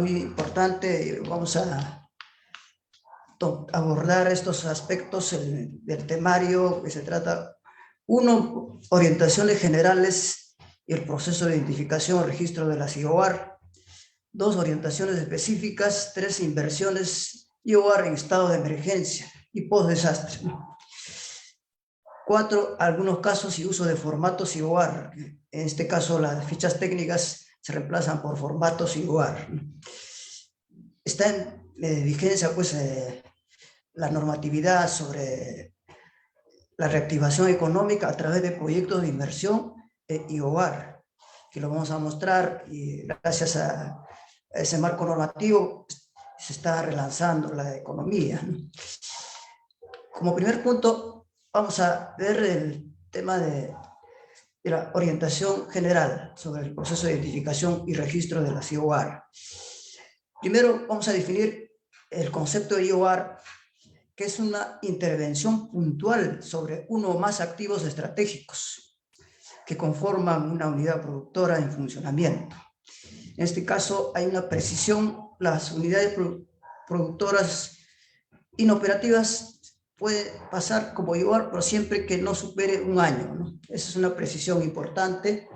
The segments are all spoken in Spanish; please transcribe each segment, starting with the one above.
Muy importante, vamos a abordar estos aspectos del temario que se trata. Uno, orientaciones generales y el proceso de identificación y registro de las IOAR. Dos, orientaciones específicas. Tres, inversiones IOAR en estado de emergencia y post-desastre. Cuatro, algunos casos y uso de formatos IOAR. En este caso, las fichas técnicas se reemplazan por formatos IOAR. Está en vigencia, pues, la normatividad sobre la reactivación económica a través de proyectos de inversión IOAR, que lo vamos a mostrar, y gracias a ese marco normativo se está relanzando la economía. Como primer punto, vamos a ver el tema de la orientación general sobre el proceso de identificación y registro de las IOAR. Primero, vamos a definir el concepto de IOAR, que es una intervención puntual sobre uno o más activos estratégicos que conforman una unidad productora en funcionamiento. En este caso, hay una precisión: las unidades productoras inoperativas puede pasar como IOAR, pero siempre que no supere un año, ¿no? Esa es una precisión importante,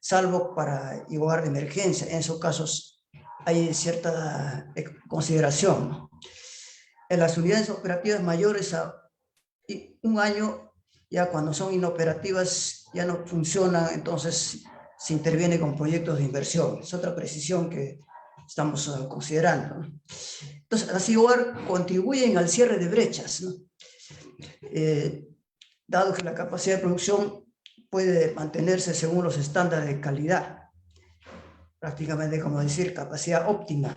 salvo para IOAR de emergencia. En esos casos hay cierta consideración, ¿no? En las unidades operativas mayores a un año, ya cuando son inoperativas ya no funcionan, entonces se interviene con proyectos de inversión. Es otra precisión que estamos considerando, ¿no? Entonces, las IOAR contribuyen al cierre de brechas, ¿no? Dado que la capacidad de producción puede mantenerse según los estándares de calidad, prácticamente como decir capacidad óptima,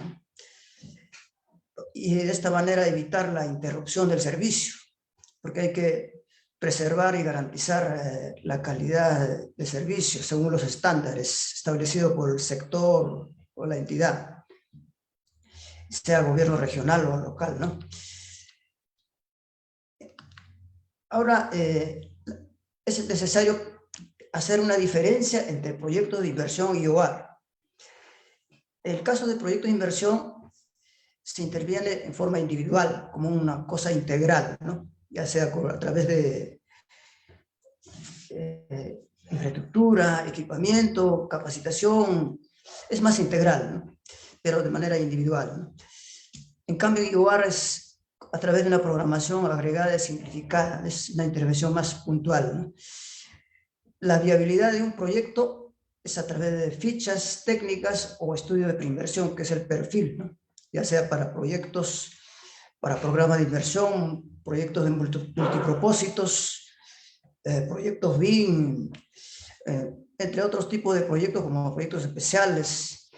y de esta manera evitar la interrupción del servicio, porque hay que preservar y garantizar la calidad de servicio según los estándares establecidos por el sector o la entidad, sea gobierno regional o local, ¿no? Ahora, es necesario hacer una diferencia entre proyectos de inversión y IOAR. En el caso de proyectos de inversión, se interviene en forma individual, como una cosa integral, ¿no? Ya sea a través de infraestructura, equipamiento, capacitación, es más integral, ¿no? Pero de manera individual, ¿no? En cambio, IOAR es a través de una programación agregada y simplificada, es una intervención más puntual, ¿no? La viabilidad de un proyecto es a través de fichas técnicas o estudio de preinversión, que es el perfil, ¿no? Ya sea para proyectos, para programas de inversión, proyectos de multipropósitos, proyectos BIM, entre otros tipos de proyectos como proyectos especiales.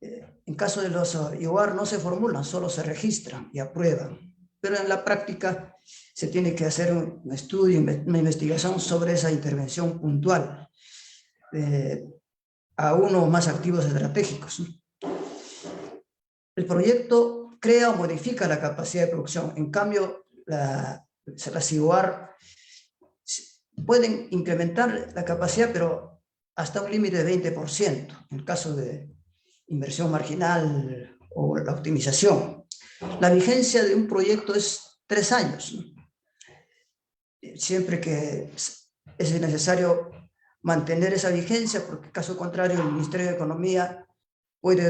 En caso de los IOAR no se formulan, solo se registran y aprueban. Pero en la práctica se tiene que hacer un estudio, una investigación sobre esa intervención puntual a uno o más activos estratégicos. El proyecto crea o modifica la capacidad de producción. En cambio, las IOAR pueden incrementar la capacidad, pero hasta un límite de 20%, en el caso de inversión marginal o la optimización. La vigencia de un proyecto es 3 años, ¿no? Siempre que es necesario mantener esa vigencia, porque caso contrario el Ministerio de Economía puede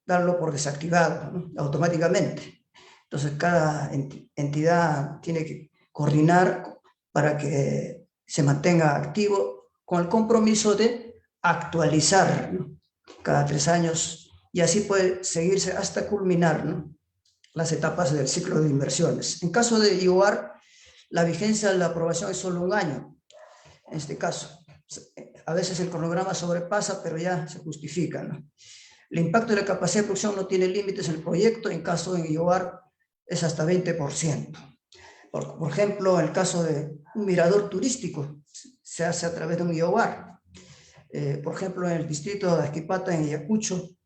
darlo por desactivado, ¿no? Automáticamente. Entonces cada entidad tiene que coordinar para que se mantenga activo con el compromiso de actualizar, ¿no? Cada 3 años, y así puede seguirse hasta culminar, ¿no?, las etapas del ciclo de inversiones. En caso de IOAR, la vigencia de la aprobación es solo un año. En este caso, a veces el cronograma sobrepasa, pero ya se justifica, ¿no? El impacto de la capacidad de producción no tiene límites en el proyecto. En caso de IOAR es hasta 20%. Por ejemplo, en el caso de un mirador turístico, se hace a través de un IOAR. Por ejemplo, en el distrito de Askipata, en Ayacucho,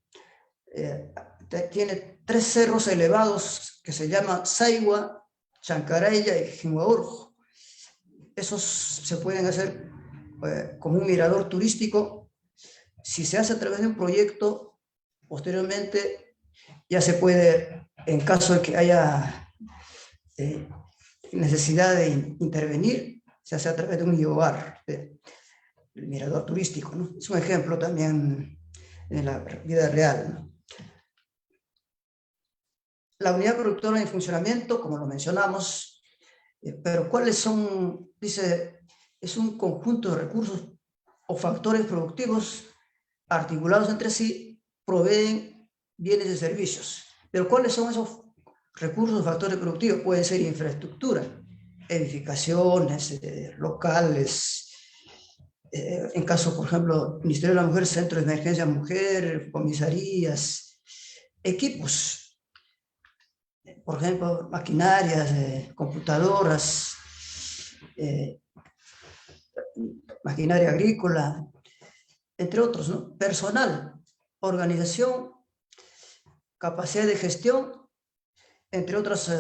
tiene 3 cerros elevados que se llaman Saigua, Chancaraya y Jimuaurjo. Esos se pueden hacer como un mirador turístico. Si se hace a través de un proyecto, Posteriormente, ya se puede, en caso de que haya necesidad de intervenir, se hace a través de un IOAR, el mirador turístico, ¿no? Es un ejemplo también en la vida real, ¿no? La unidad productora en funcionamiento, como lo mencionamos, pero ¿cuáles son? Dice, es un conjunto de recursos o factores productivos articulados entre sí, proveen bienes y servicios. Pero ¿cuáles son esos recursos o factores productivos? Pueden ser infraestructura, edificaciones, locales, en caso, por ejemplo, Ministerio de la Mujer, Centro de Emergencia Mujer, comisarías, equipos, por ejemplo, maquinarias, computadoras, maquinaria agrícola, entre otros, ¿no? Personal, organización, capacidad de gestión, entre otros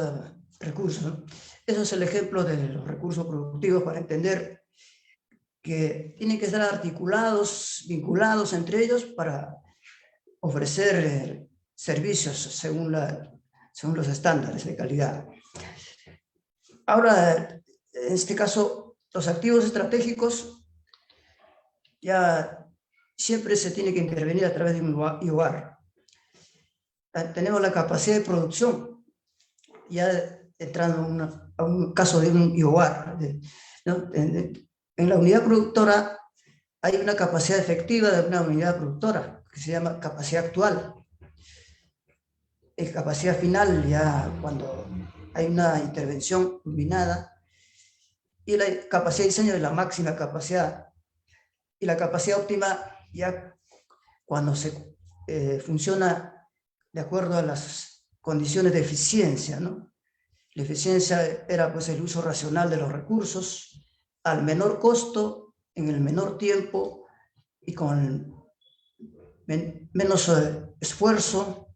recursos, ¿no? Eso es el ejemplo de los recursos productivos para entender que tienen que estar articulados, vinculados entre ellos para ofrecer servicios según los estándares de calidad. Ahora, en este caso, los activos estratégicos ya siempre se tiene que intervenir a través de un IOAR. Tenemos la capacidad de producción, ya entrando a un caso de un IOAR, ¿no? En la unidad productora hay una capacidad efectiva de una unidad productora que se llama capacidad actual. Es capacidad final ya cuando hay una intervención combinada, y la capacidad de diseño de la máxima capacidad, y la capacidad óptima ya cuando se funciona de acuerdo a las condiciones de eficiencia, ¿no? La eficiencia era pues el uso racional de los recursos al menor costo, en el menor tiempo y con menos esfuerzo.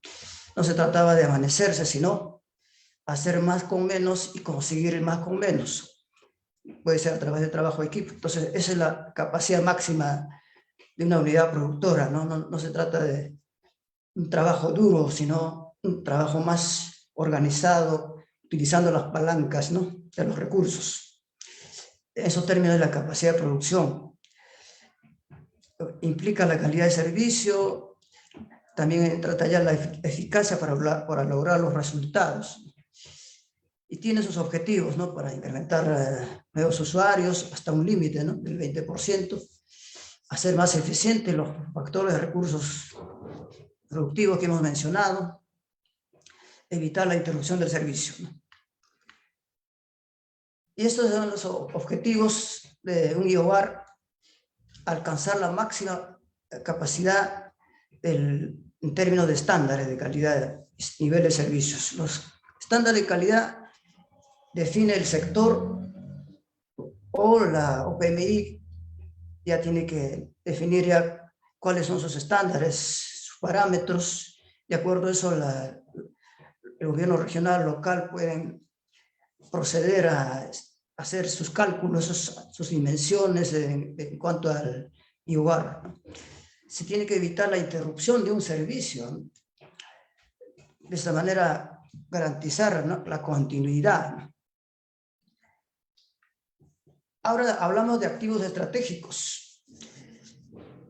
No se trataba de amanecerse, sino hacer más con menos y conseguir más con menos. Puede ser a través de trabajo de equipo. Entonces, esa es la capacidad máxima de una unidad productora, ¿no? No se trata de un trabajo duro, sino un trabajo más organizado, utilizando las palancas, ¿no?, de los recursos. En esos términos, la capacidad de producción implica la calidad de servicio, también trata ya la eficacia para lograr los resultados. Y tiene sus objetivos, ¿no?, para incrementar nuevos usuarios hasta un límite, ¿no?, del 20%, hacer más eficientes los factores de recursos productivos que hemos mencionado, evitar la interrupción del servicio, ¿no? Y estos son los objetivos de un IOAR: alcanzar la máxima capacidad en términos de estándares de calidad, nivel de servicios. Los estándares de calidad define el sector, o la OPMI ya tiene que definir ya cuáles son sus estándares, sus parámetros. De acuerdo a eso, el gobierno regional, local pueden proceder a hacer sus cálculos, sus dimensiones en cuanto al IOAR, ¿no? Se tiene que evitar la interrupción de un servicio, ¿no? De esta manera garantizar, ¿no?, la continuidad, ¿no? Ahora hablamos de activos estratégicos.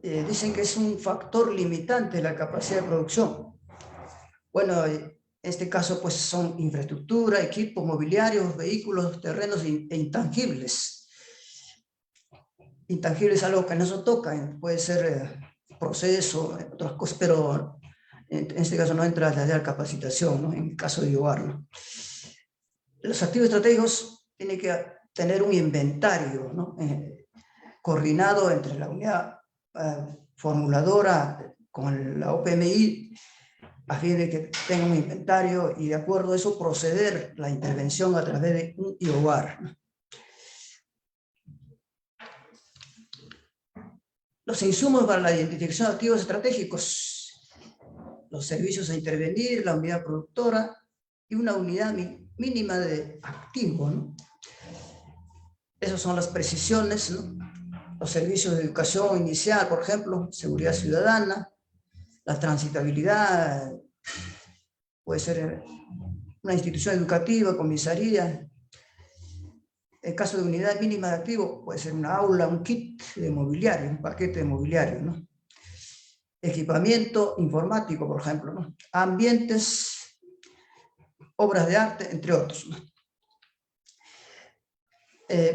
Dicen que es un factor limitante la capacidad de producción. Bueno, en este caso pues son infraestructura, equipos, mobiliarios, vehículos, terrenos e intangibles. Intangibles es algo que no se toca, puede ser proceso, otras cosas, pero en este caso no entra la capacitación, ¿no?, en el caso de IOAR, ¿no? Los activos estratégicos tienen que tener un inventario, ¿no?, coordinado entre la unidad formuladora con la OPMI, a fin de que tenga un inventario y de acuerdo a eso proceder la intervención a través de un IOAR, ¿no? Los insumos para la identificación de activos estratégicos: los servicios a intervenir, la unidad productora y una unidad mínima de activo, ¿no? Esas son las precisiones, ¿no? Los servicios de educación inicial, por ejemplo, seguridad ciudadana, La transitabilidad puede ser una institución educativa, comisaría. En caso de unidad mínima de activo, puede ser una aula, un kit de mobiliario, un paquete de mobiliario, ¿no? Equipamiento informático, por ejemplo, ¿no? Ambientes, obras de arte, entre otros, ¿no?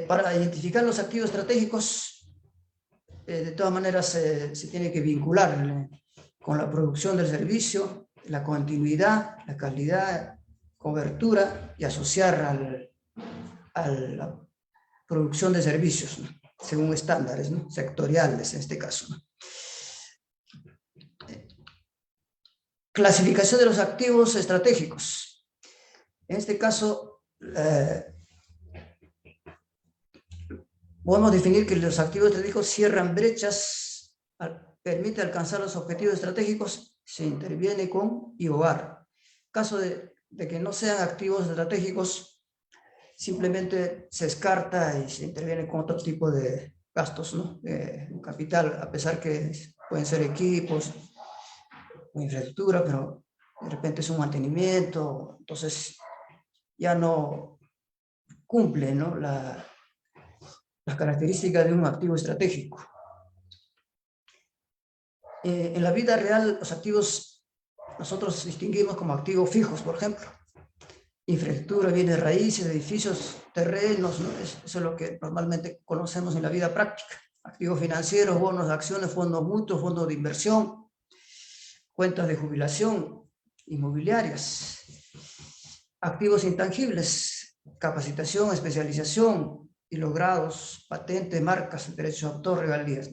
Para identificar los activos estratégicos, de todas maneras se tiene que vincular con la producción del servicio, la continuidad, la calidad, cobertura y asociar a la producción de servicios, ¿no? Según estándares, ¿no? Sectoriales en este caso, ¿no? Clasificación de los activos estratégicos. En este caso, podemos definir que los activos estratégicos cierran brechas, permite alcanzar los objetivos estratégicos, se interviene con IOAR. En caso de que no sean activos estratégicos, simplemente se descarta y se interviene con otro tipo de gastos, ¿no? Capital, a pesar que pueden ser equipos o infraestructura, pero de repente es un mantenimiento, entonces ya no cumple, ¿no? las características de un activo estratégico. En la vida real, los activos nosotros distinguimos como activos fijos, por ejemplo. Infraestructura, bienes raíces, edificios, terrenos, ¿no? Eso es lo que normalmente conocemos en la vida práctica. Activos financieros, bonos, acciones, fondos mutuos, fondos de inversión, cuentas de jubilación, inmobiliarias. Activos intangibles, capacitación, especialización y logrados, patentes, marcas, derechos de autor, regalías.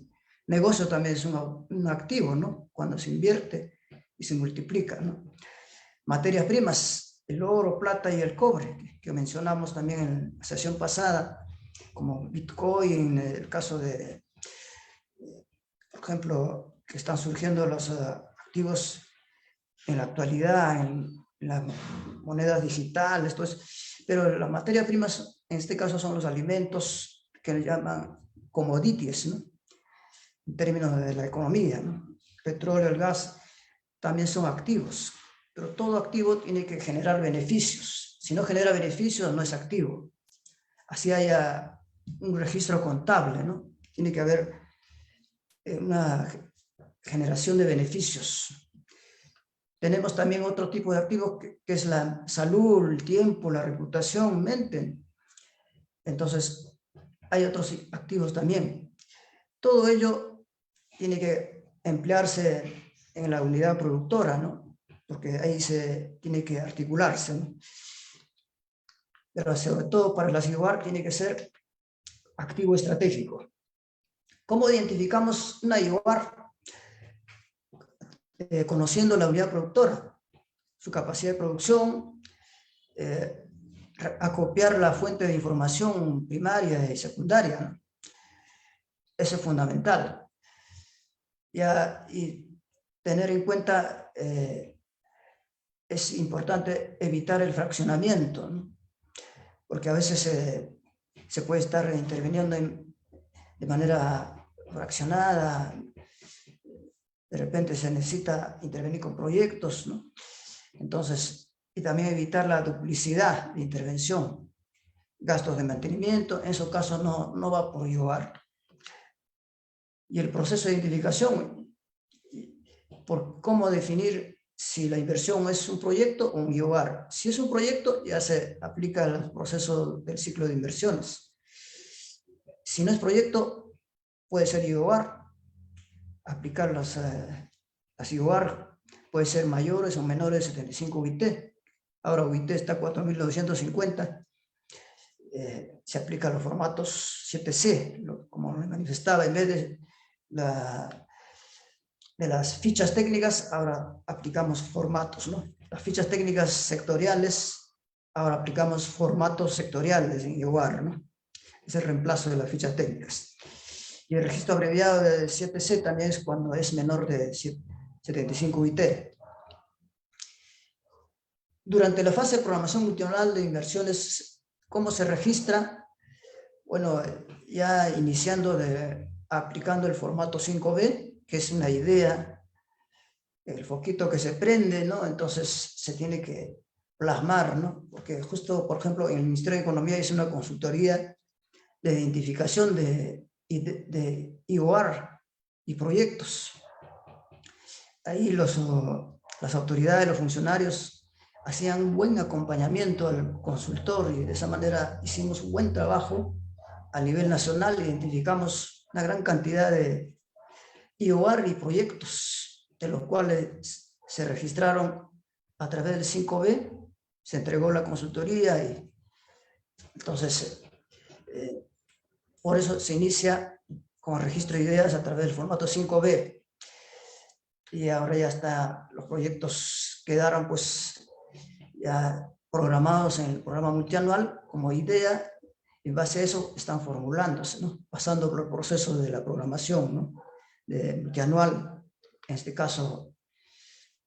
Negocio también es un activo, ¿no? Cuando se invierte y se multiplica, ¿no? Materias primas, el oro, plata y el cobre, que mencionamos también en la sesión pasada, como Bitcoin, en el caso de, por ejemplo, que están surgiendo los activos en la actualidad, en las monedas digitales, pero las materias primas, en este caso, son los alimentos que le llaman commodities, ¿no? En términos de la economía, ¿no? El petróleo, el gas, también son activos, pero todo activo tiene que generar beneficios. Si no genera beneficios, no es activo. Así haya un registro contable, ¿no? Tiene que haber una generación de beneficios. Tenemos también otro tipo de activos que es la salud, el tiempo, la reputación, mente. Entonces, hay otros activos también. Todo ello tiene que emplearse en la unidad productora, ¿no? Porque ahí se tiene que articularse, ¿no? Pero sobre todo para la IOAR tiene que ser activo estratégico. ¿Cómo identificamos una IOAR? Conociendo la unidad productora, su capacidad de producción, acopiar la fuente de información primaria y secundaria, ¿no? Eso es fundamental. Y tener en cuenta, es importante evitar el fraccionamiento, ¿no? Porque a veces se puede estar interviniendo de manera fraccionada, de repente se necesita intervenir con proyectos, ¿no? Entonces, y también evitar la duplicidad de intervención, gastos de mantenimiento, en esos casos no va por IOAR. Y el proceso de identificación, por cómo definir si la inversión es un proyecto o un IOAR. Si es un proyecto, ya se aplica el proceso del ciclo de inversiones. Si no es proyecto, puede ser IOAR. Aplicar las IOAR puede ser mayores o menores de 75 UIT. Ahora UIT está a 4.950. Se aplican los formatos 7C, como me manifestaba, en vez de las fichas técnicas, ahora aplicamos formatos, ¿no? Las fichas técnicas sectoriales, ahora aplicamos formatos sectoriales en IOAR, ¿no? Es el reemplazo de las fichas técnicas. Y el registro abreviado de 7C también es cuando es menor de 75 UIT. Durante la fase de programación multinacional de inversiones, ¿cómo se registra? Bueno, ya iniciando aplicando el formato 5B, que es una idea el foquito que se prende, ¿no? Entonces se tiene que plasmar, ¿no? Porque justo, por ejemplo, en el Ministerio de Economía hice una consultoría de identificación de IOR y proyectos. Ahí las autoridades, los funcionarios hacían un buen acompañamiento al consultor y de esa manera hicimos un buen trabajo a nivel nacional, identificamos una gran cantidad de IOR y proyectos, de los cuales se registraron a través del 5B, se entregó la consultoría y entonces por eso se inicia con el registro de ideas a través del formato 5B. Y ahora ya está, los proyectos quedaron pues ya programados en el programa multianual como idea, y en base a eso están formulándose, ¿no? Pasando por el proceso de la programación, ¿no? De multianual, en este caso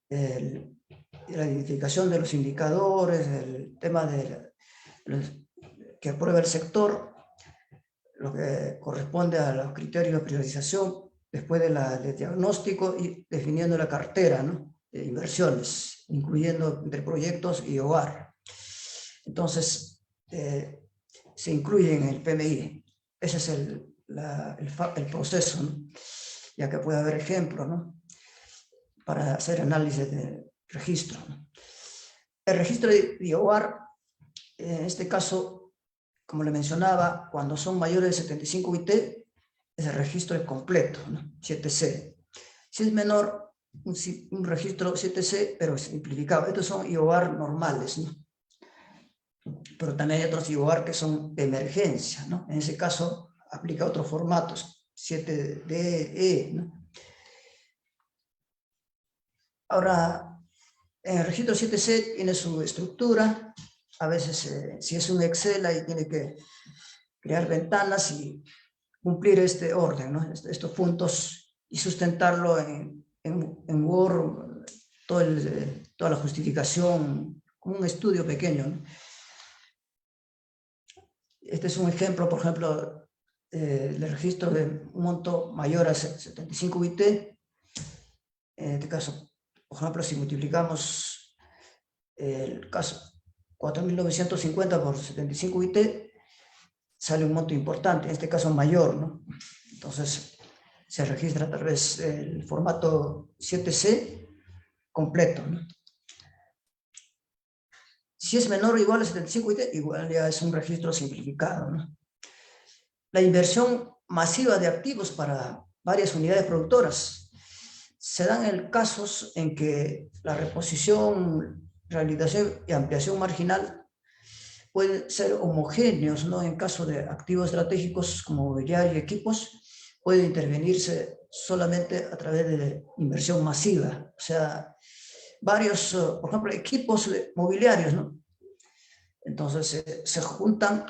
la identificación de los indicadores, el tema que aprueba el sector, lo que corresponde a los criterios de priorización, después de diagnóstico y definiendo la cartera, ¿no? De inversiones, incluyendo entre proyectos y hogar. Entonces, se incluye en el PMI. Ese es el proceso, ¿no? Ya que puede haber ejemplos, ¿no? Para hacer análisis de registro, ¿no? El registro de hogar, en este caso, como le mencionaba, cuando son mayores de 75 UIT, ese registro es completo, ¿no? 7C. Si es menor, un registro 7C, pero simplificado. Estos son IOAR normales, ¿no? Pero también hay otros IOAR que son de emergencia, ¿no? En ese caso, aplica otros formatos, 7DE, ¿no? Ahora, en el registro 7C tiene su estructura. A veces, si es un Excel, ahí tiene que crear ventanas y cumplir este orden, ¿no? Estos puntos y sustentarlo en Word, toda la justificación, como un estudio pequeño, ¿no? Este es un ejemplo, por ejemplo, del registro de un monto mayor a 75 UIT. En este caso, por ejemplo, si multiplicamos el caso 4.950 por 75 UIT, sale un monto importante, en este caso mayor, ¿no? Entonces, se registra a través del formato 7C completo, ¿no? Si es menor o igual a 75 UIT, igual ya es un registro simplificado, ¿no? La inversión masiva de activos para varias unidades productoras. Se dan casos en que la reposición, rehabilitación y ampliación marginal pueden ser homogéneos, ¿no? En caso de activos estratégicos como mobiliario y equipos, puede intervenirse solamente a través de inversión masiva. O sea, varios, por ejemplo, equipos mobiliarios, ¿no? Entonces se juntan,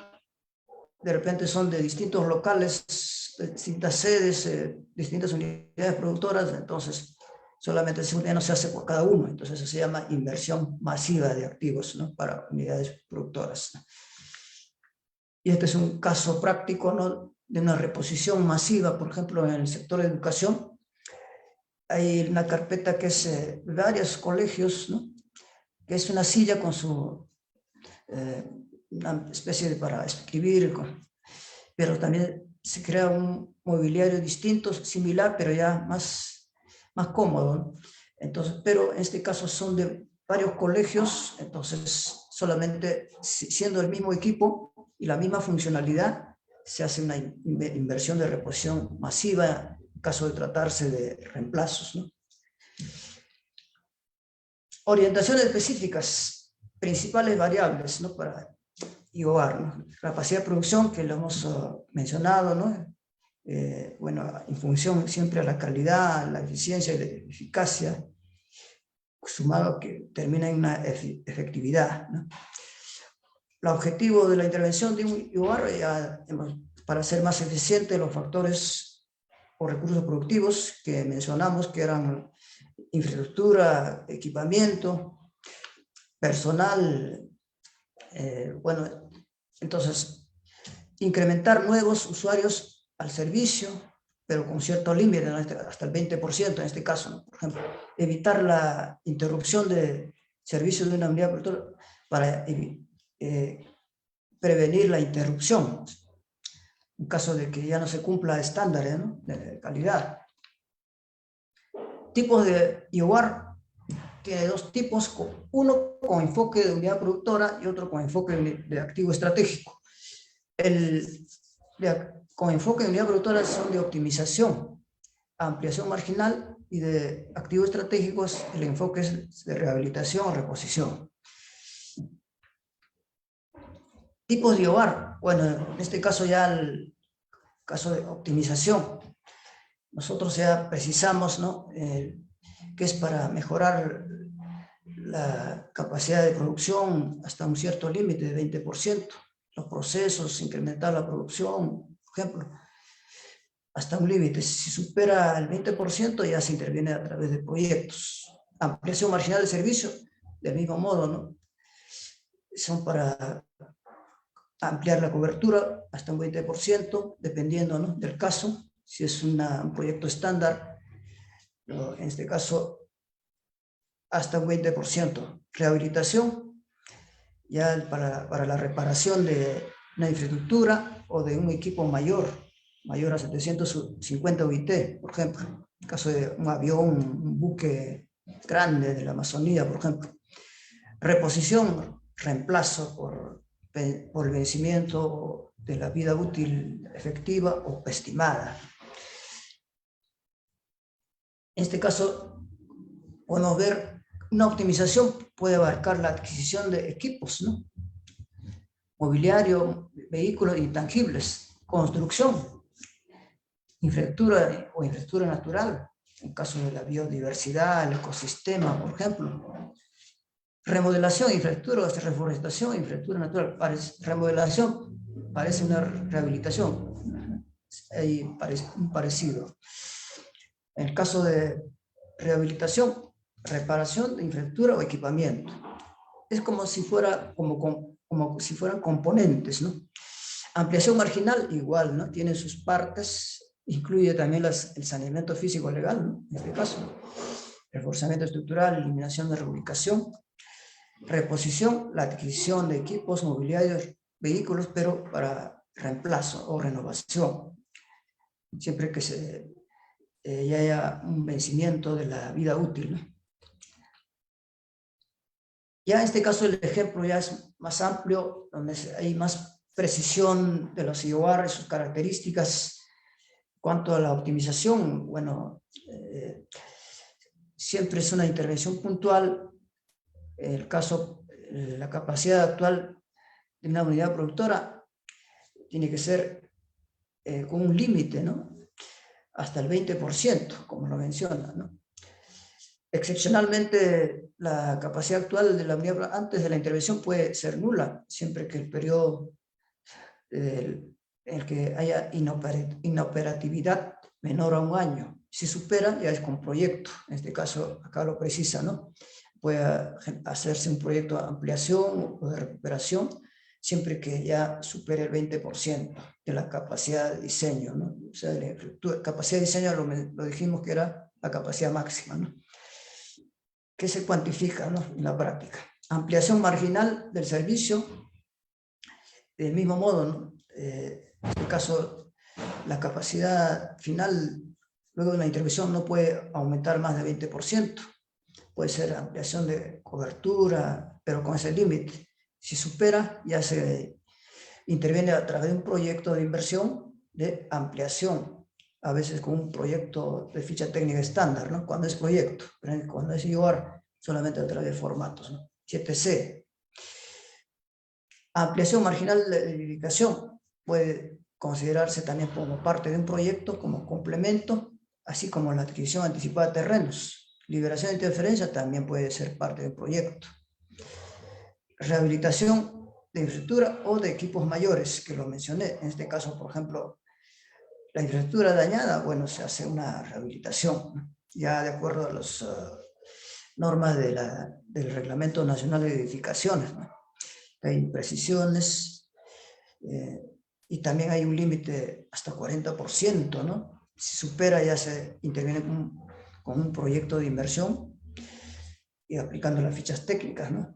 de repente son de distintos locales, de distintas sedes, distintas unidades productoras, entonces solamente no se hace por cada uno, entonces eso se llama inversión masiva de activos, ¿no? Para unidades productoras. Y este es un caso práctico, ¿no? De una reposición masiva, por ejemplo, en el sector de educación. Hay una carpeta que es varios colegios, ¿no? Que es una silla con una especie de para escribir, pero también se crea un mobiliario distinto, similar, pero ya más cómodo, ¿no? Entonces, pero en este caso son de varios colegios, entonces solamente siendo el mismo equipo y la misma funcionalidad, se hace una inversión de reposición masiva en caso de tratarse de reemplazos, ¿no? Orientaciones específicas, principales variables, ¿no? Para IOAR, ¿no? Capacidad de producción, que lo hemos mencionado, ¿no? Bueno, en función siempre a la calidad, la eficiencia y la eficacia, sumado a que termina en una efectividad, ¿no? El objetivo de la intervención de un IOAR, para ser más eficiente, los factores o recursos productivos que mencionamos, que eran infraestructura, equipamiento, personal, bueno, entonces incrementar nuevos usuarios al servicio, pero con cierto límite, ¿no? Hasta el 20% en este caso, ¿no? Por ejemplo, evitar la interrupción de servicios de una unidad productora para prevenir la interrupción, en caso de que ya no se cumpla estándares, ¿no?, de calidad. Tipos de IOAR tiene dos tipos, uno con enfoque de unidad productora y otro con enfoque de activo estratégico. Con enfoque de unidad productora son de optimización, ampliación marginal, y de activos estratégicos el enfoque es de rehabilitación o reposición. Tipos de IOAR, bueno, en este caso ya el caso de optimización, nosotros ya precisamos, ¿no?, que es para mejorar la capacidad de producción hasta un cierto límite de 20%, los procesos, incrementar la producción, por ejemplo, hasta un límite. Si supera el 20% ya se interviene a través de proyectos. Ampliación marginal de servicio, del mismo modo, ¿no?, son para ampliar la cobertura hasta un 20%, dependiendo, ¿no?, del caso. Si es un proyecto estándar, en este caso, hasta un 20%. Rehabilitación, ya para la reparación de una infraestructura o de un equipo mayor a 750 UIT, por ejemplo. En el caso de un avión, un buque grande de la Amazonía, por ejemplo. Reposición, reemplazo por el vencimiento de la vida útil efectiva o estimada. En este caso, podemos ver una optimización puede abarcar la adquisición de equipos, ¿no?, mobiliario, vehículos intangibles, construcción, infraestructura o infraestructura natural, en caso de la biodiversidad, el ecosistema, por ejemplo. Remodelación, infraestructura, reforestación, infraestructura natural. Remodelación parece una rehabilitación, hay un parecido. En el caso de rehabilitación, reparación de infraestructura o equipamiento. Es como si fueran componentes, ¿no? Ampliación marginal, igual, ¿no?, tiene sus partes, incluye también el saneamiento físico legal, ¿no?, en este caso, reforzamiento estructural, eliminación de reubicación. Reposición, la adquisición de equipos, mobiliarios, vehículos, pero para reemplazo o renovación, siempre que ya haya un vencimiento de la vida útil, ¿no? Ya en este caso el ejemplo ya es más amplio, donde hay más precisión de los IOAR y sus características. Cuanto a la optimización, bueno, siempre es una intervención puntual. El caso, la capacidad actual de una unidad productora tiene que ser con un límite, ¿no?, hasta el 20%, como lo menciona, ¿no? Excepcionalmente, la capacidad actual de la unidad antes de la intervención puede ser nula, siempre que el periodo en el que haya inoperatividad menor a un año. Si supera, ya es con proyecto. En este caso, acá lo precisa, ¿no? Puede hacerse un proyecto de ampliación o de recuperación, siempre que ya supere el 20% de la capacidad de diseño, ¿no? O sea, la capacidad de diseño lo dijimos que era la capacidad máxima, ¿no?, que se cuantifica, ¿no?, en la práctica. Ampliación marginal del servicio, del mismo modo, ¿no? En este caso, la capacidad final, luego de una intervención, no puede aumentar más de 20%. Puede ser ampliación de cobertura, pero con ese límite. Si supera, ya se interviene a través de un proyecto de inversión de ampliación, a veces con un proyecto de ficha técnica estándar, ¿no?, cuando es proyecto, pero cuando es IOAR, solamente a través de formatos, ¿no? 7C. Ampliación marginal de edificación puede considerarse también como parte de un proyecto, como complemento, así como la adquisición anticipada de terrenos. Liberación de interferencia también puede ser parte del proyecto. Rehabilitación de infraestructura o de equipos mayores, que lo mencioné. En este caso, por ejemplo, la infraestructura dañada, bueno, se hace una rehabilitación, ¿no?, ya de acuerdo a las normas del Reglamento Nacional de Edificaciones, ¿no? Hay imprecisiones y también hay un límite hasta 40%, ¿no?, si supera ya se interviene con un proyecto de inversión y aplicando las fichas técnicas, ¿no?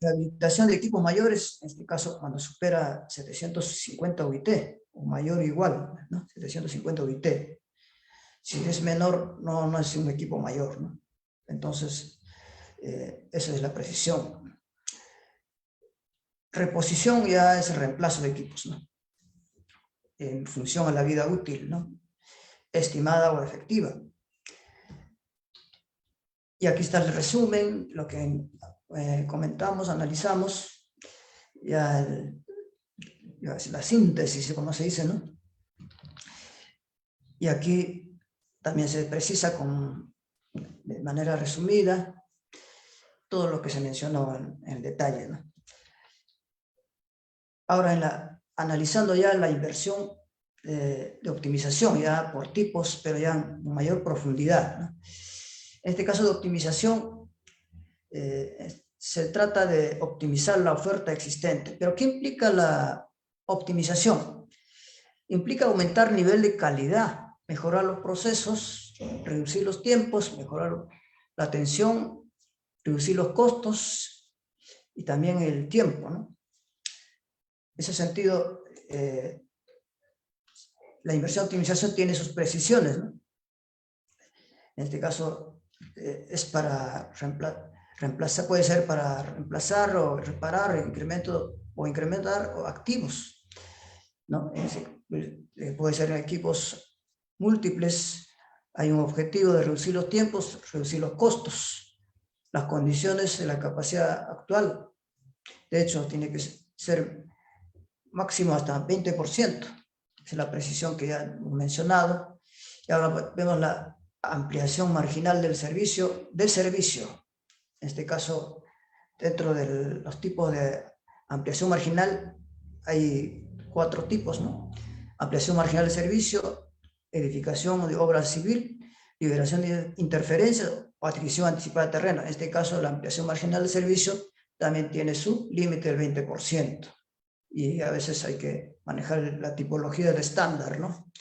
Rehabilitación de equipos mayores, en este caso cuando supera 750 UIT, o mayor o igual, ¿no? 750 UIT. Si es menor, no es un equipo mayor, ¿no? Entonces, esa es la precisión. Reposición ya es el reemplazo de equipos, ¿no? En función a la vida útil, ¿no? Estimada o efectiva. Y aquí está el resumen, lo que comentamos, analizamos, ya, la síntesis, como se dice, ¿no? Y aquí también se precisa de manera resumida todo lo que se mencionó en detalle, ¿no? Ahora, analizando ya la inversión de optimización, ya por tipos, pero ya en mayor profundidad, ¿no? En este caso de optimización, se trata de optimizar la oferta existente. ¿Pero qué implica la optimización? Implica aumentar el nivel de calidad, mejorar los procesos, reducir los tiempos, mejorar la atención, reducir los costos y también el tiempo, ¿no? En ese sentido, la inversión de optimización tiene sus precisiones, ¿no? En este caso, es para reemplazar, puede ser para reemplazar o reparar incrementar activos, ¿no? Puede ser en equipos múltiples. Hay un objetivo de reducir los tiempos, reducir los costos, las condiciones de la capacidad actual. De hecho, tiene que ser máximo hasta 20%. Esa es la precisión que ya hemos mencionado. Y ahora vemos la ampliación marginal del servicio. En este caso, dentro de los tipos de ampliación marginal, hay 4 tipos, ¿no? Ampliación marginal del servicio, edificación de obra civil, liberación de interferencias o adquisición anticipada de terreno. En este caso, la ampliación marginal del servicio también tiene su límite del 20%. Y a veces hay que manejar la tipología del estándar, ¿no?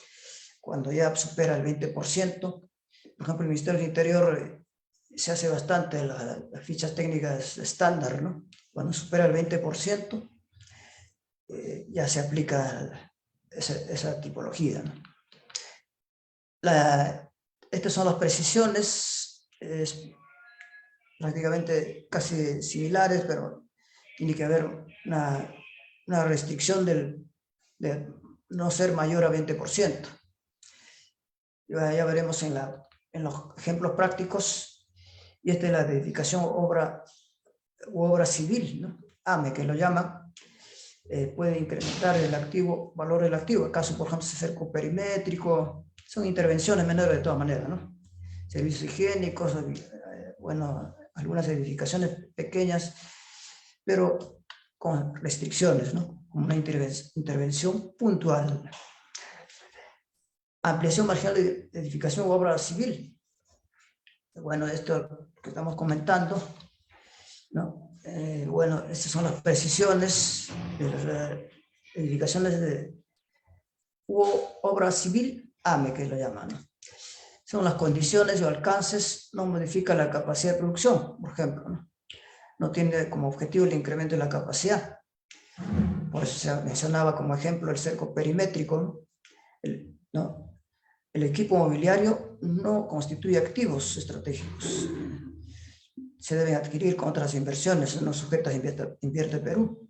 Cuando ya supera el 20%, por ejemplo, el Ministerio del Interior se hace bastante las fichas técnicas estándar, ¿no? Cuando supera el 20%, ya se aplica esa tipología, ¿no? Estas son las precisiones, prácticamente casi similares, pero tiene que haber una restricción de no ser mayor a 20%. Ya veremos en los ejemplos prácticos, y esta es la edificación obra civil, ¿no? AME, que lo llaman. Puede incrementar valor del activo. El caso, por ejemplo, de cerco perimétrico, son intervenciones menores de todas maneras, ¿no? Servicios higiénicos, bueno, algunas edificaciones pequeñas, pero con restricciones, ¿no? Como una intervención puntual. Ampliación marginal de edificación o obra civil. Bueno, esto que estamos comentando, ¿no? Bueno, estas son las precisiones de las edificaciones de obra civil, AME, que lo llaman, ¿no? Son las condiciones o alcances, no modifica la capacidad de producción, por ejemplo, ¿no? No tiene como objetivo el incremento de la capacidad. Por eso se mencionaba como ejemplo el cerco perimétrico, ¿no? El equipo mobiliario no constituye activos estratégicos. Se deben adquirir con otras inversiones, no sujetas a Invierte Perú,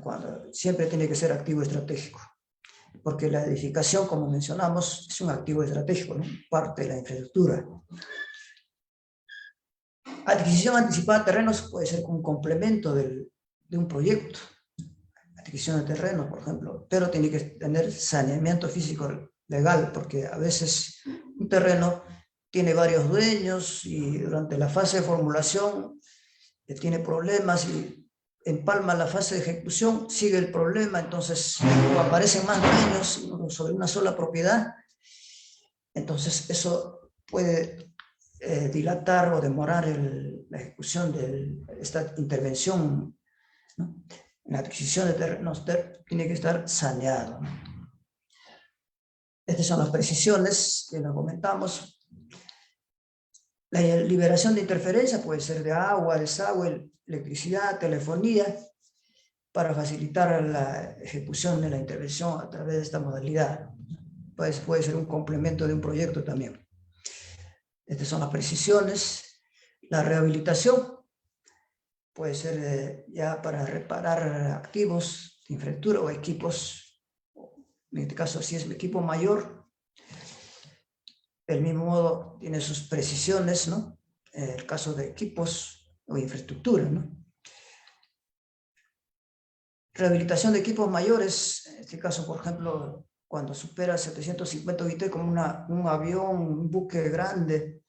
cuando siempre tiene que ser activo estratégico, porque la edificación, como mencionamos, es un activo estratégico, ¿no? Parte de la infraestructura. Adquisición anticipada de terrenos puede ser un complemento de un proyecto, adquisición de terrenos, por ejemplo, pero tiene que tener saneamiento físico legal, porque a veces un terreno tiene varios dueños y durante la fase de formulación tiene problemas y empalma la fase de ejecución, sigue el problema, entonces aparecen más dueños sobre una sola propiedad, entonces eso puede dilatar o demorar la ejecución de esta intervención, ¿no? La adquisición de terrenos tiene que estar saneado, ¿no? Estas son las precisiones que las comentamos. La liberación de interferencia puede ser de agua, desagüe, electricidad, telefonía, para facilitar la ejecución de la intervención a través de esta modalidad. Pues puede ser un complemento de un proyecto también. Estas son las precisiones. La rehabilitación puede ser ya para reparar activos de infraestructura o equipos. En este caso, si es un equipo mayor, del mismo modo tiene sus precisiones, ¿no? En el caso de equipos o infraestructura, ¿no? Rehabilitación de equipos mayores, en este caso, por ejemplo, cuando supera 750 UIT, como un avión, un buque grande,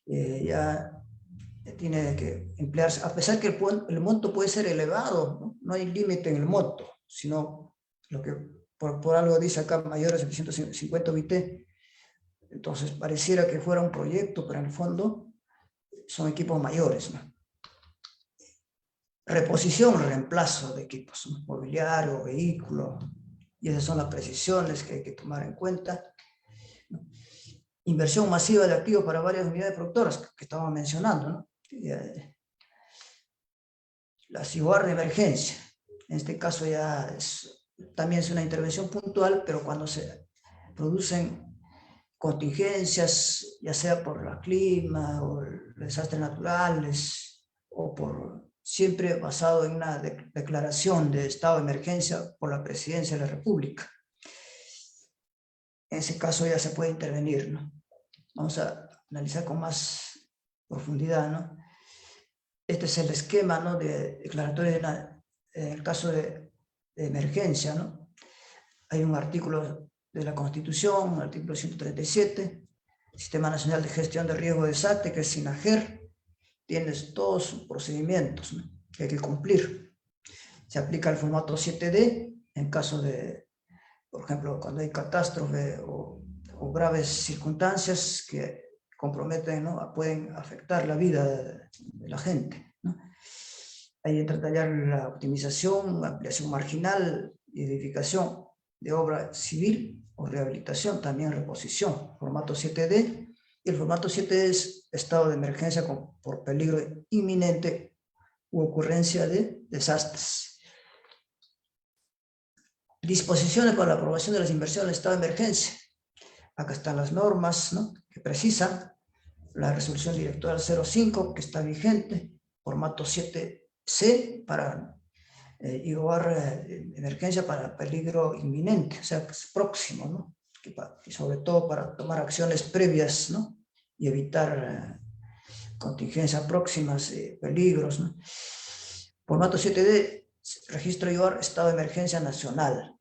ya tiene que emplearse, a pesar que el monto puede ser elevado, no hay límite en el monto, sino lo que por algo dice acá mayor a 750 UIT, entonces pareciera que fuera un proyecto, pero en el fondo son equipos mayores, ¿no? Reposición, reemplazo de equipos, ¿no? Mobiliario, vehículo, y esas son las precisiones que hay que tomar en cuenta, ¿no? Inversión masiva de activos para varias unidades productoras, que estamos mencionando, ¿no? La CIUAR de emergencia, en este caso ya también es una intervención puntual, pero cuando se producen contingencias, ya sea por el clima o desastres naturales, o por siempre basado en una declaración de estado de emergencia por la Presidencia de la República. En ese caso ya se puede intervenir, ¿no? Vamos a analizar con más profundidad, ¿no? Este es el esquema, ¿no? De declaratoria en el caso de emergencia, ¿no? Hay un artículo de la Constitución, el artículo 137, Sistema Nacional de Gestión de Riesgo de Desastre, que es SINAGER, tienes todos sus procedimientos, ¿no? Que hay que cumplir. Se aplica el formato 7D en caso de, por ejemplo, cuando hay catástrofe o graves circunstancias que comprometen, ¿no? Pueden afectar la vida de la gente, ¿no? Ahí entra a tallar la optimización, ampliación marginal, edificación de obra civil o rehabilitación, también reposición, formato 7D. Y el formato 7D es estado de emergencia por peligro inminente u ocurrencia de desastres. Disposiciones para la aprobación de las inversiones del estado de emergencia. Acá están las normas, ¿no? Que precisan la resolución directoral 05 que está vigente, formato 7C para IOR emergencia para peligro inminente, o sea, que es próximo, ¿no? Y sobre todo para tomar acciones previas, ¿no? Y evitar contingencias próximas, peligros, ¿no? Formato 7D, registro IOR, estado de emergencia nacional.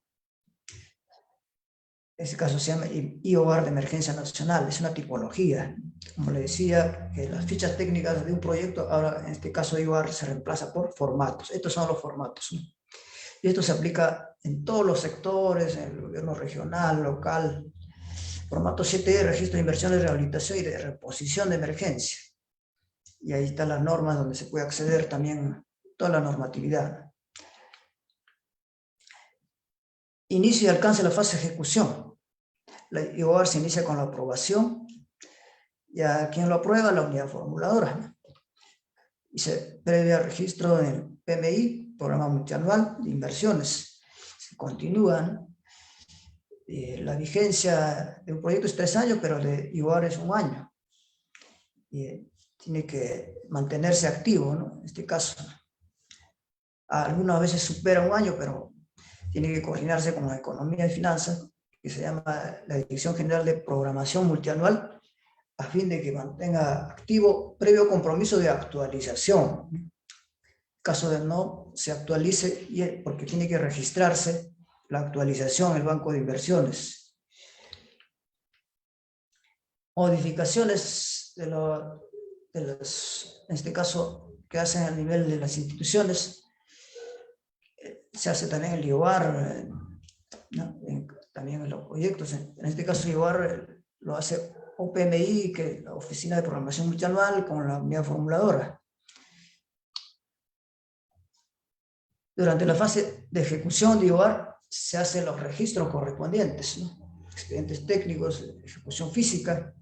En este caso se llama IOR de emergencia nacional, es una tipología. Como le decía, que las fichas técnicas de un proyecto, ahora en este caso IOR se reemplaza por formatos. Estos son los formatos, ¿no? Y esto se aplica en todos los sectores, en el gobierno regional, local. Formato 7D, registro de inversiones, rehabilitación y de reposición de emergencia. Y ahí están las normas donde se puede acceder también a toda la normatividad. Inicio y alcance de la fase de ejecución. La IOR se inicia con la aprobación. Y a quien lo aprueba, la unidad formuladora, ¿no? Y se previa registro en el PMI, Programa Multianual de Inversiones. Se continúan. La vigencia de un proyecto es 3 años, pero de IOR es 1 año. Y tiene que mantenerse activo, ¿no? En este caso, algunas veces supera 1 año, pero tiene que coordinarse con la economía y finanzas, que se llama la Dirección General de Programación Multianual, a fin de que mantenga activo previo compromiso de actualización. En caso de no se actualice, porque tiene que registrarse la actualización en el banco de inversiones. Modificaciones de los, en este caso, que hacen a nivel de las instituciones, se hace también el IOR, ¿no? También en los proyectos. En este caso IOR lo hace OPMI, que es la Oficina de Programación Multianual, con la unidad formuladora. Durante la fase de ejecución de IOR se hacen los registros correspondientes, ¿no? expedientes técnicos, ejecución física,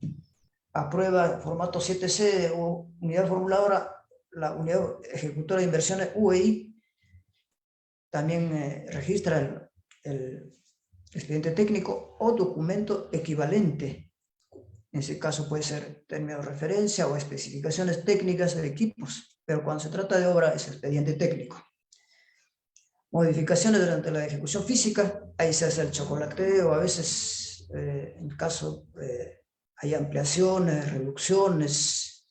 aprueba formato 7C o unidad formuladora, la unidad ejecutora de inversiones UEI, también registra el expediente técnico o documento equivalente. En ese caso puede ser término de referencia o especificaciones técnicas de equipos, pero cuando se trata de obra es expediente técnico. Modificaciones durante la ejecución física, ahí se hace el chocolateo, a veces en caso hay ampliaciones, reducciones.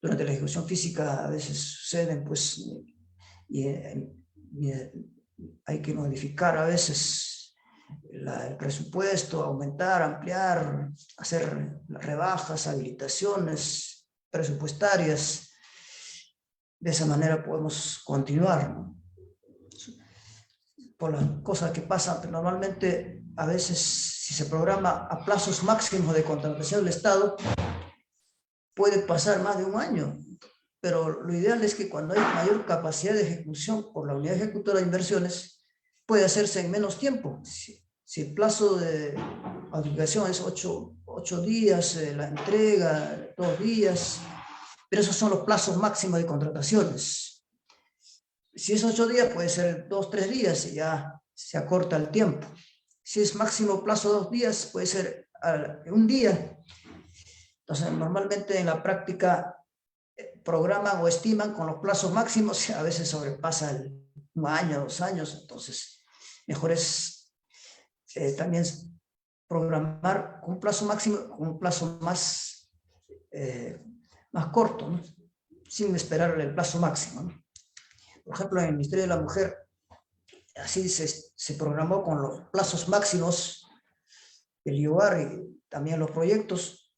Durante la ejecución física a veces suceden, pues, y hay que modificar a veces el presupuesto, aumentar, ampliar, hacer rebajas, habilitaciones presupuestarias. De esa manera podemos continuar, ¿no? Por las cosas que pasan, pero normalmente a veces si se programa a plazos máximos de contratación del Estado, puede pasar más de un año, pero lo ideal es que cuando hay mayor capacidad de ejecución por la unidad ejecutora de inversiones, puede hacerse en menos tiempo. Si el plazo de aplicación es 8 días, la entrega 2 días, pero esos son los plazos máximos de contrataciones. Si es 8 días, puede ser 2, 3 días y ya se acorta el tiempo. Si es máximo plazo 2 días, puede ser un día. Entonces, normalmente en la práctica programan o estiman con los plazos máximos, a veces sobrepasa un año, 2 años, entonces mejor es también programar con un plazo máximo, con un plazo más corto, ¿no? Sin esperar el plazo máximo, ¿no? Por ejemplo, en el Ministerio de la Mujer, así se programó con los plazos máximos del IOAR y también los proyectos,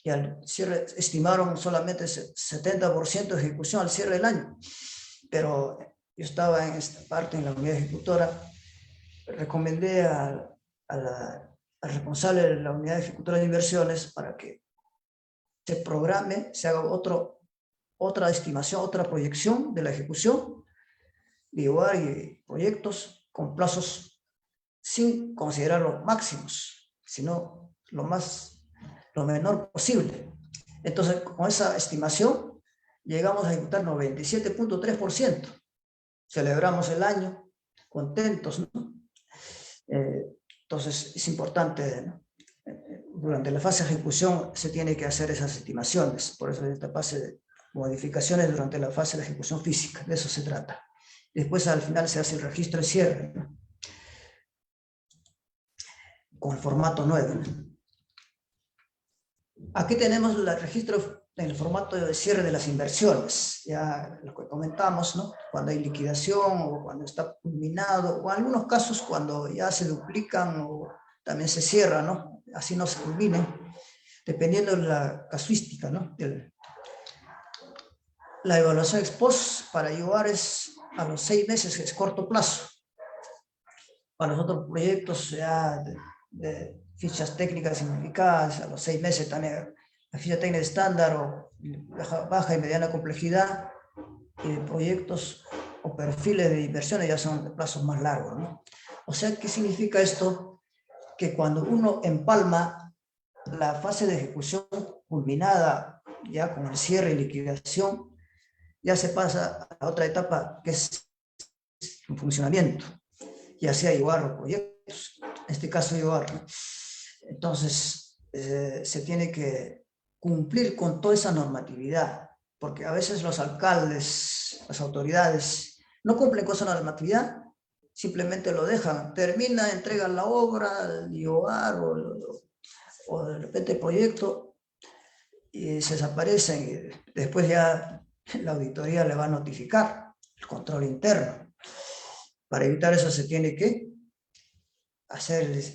y al cierre estimaron solamente 70% de ejecución al cierre del año. Pero yo estaba en esta parte, en la unidad ejecutora, recomendé al responsable de la unidad ejecutora de inversiones para que se programe, se haga otra estimación, otra proyección de la ejecución de IOAR y proyectos con plazos sin considerar los máximos, sino lo menor posible. Entonces, con esa estimación, llegamos a ejecutar 97.3%. Celebramos el año, contentos, ¿no? Entonces, es importante, ¿no? Durante la fase de ejecución se tiene que hacer esas estimaciones, por eso esta fase de modificaciones durante la fase de ejecución física, de eso se trata. Después al final se hace el registro de cierre, ¿no? Con el formato 9, ¿no? Aquí tenemos el registro en el formato de cierre de las inversiones, ya lo que comentamos, ¿no? Cuando hay liquidación o cuando está culminado, o en algunos casos cuando ya se duplican o también se cierra, ¿no? Así no se culminen, dependiendo de la casuística, ¿no? La evaluación ex post para IOAR es a los 6 meses, es corto plazo. Para los otros proyectos ya de fichas técnicas simplificadas, a los 6 meses también, la ficha técnica estándar o baja y mediana complejidad, y de proyectos o perfiles de inversiones ya son de plazos más largos, ¿no? O sea, ¿qué significa esto? Que cuando uno empalma la fase de ejecución culminada, ya con el cierre y liquidación, ya se pasa a otra etapa que es el funcionamiento, ya sea IOAR o proyectos, en este caso IOAR, ¿no? Entonces, se tiene que cumplir con toda esa normatividad, porque a veces los alcaldes, las autoridades, no cumplen con esa normatividad, simplemente lo dejan, termina, entregan la obra, el IOAR o de repente el proyecto, y se desaparecen, y después ya la auditoría le va a notificar, el control interno. Para evitar eso se tiene que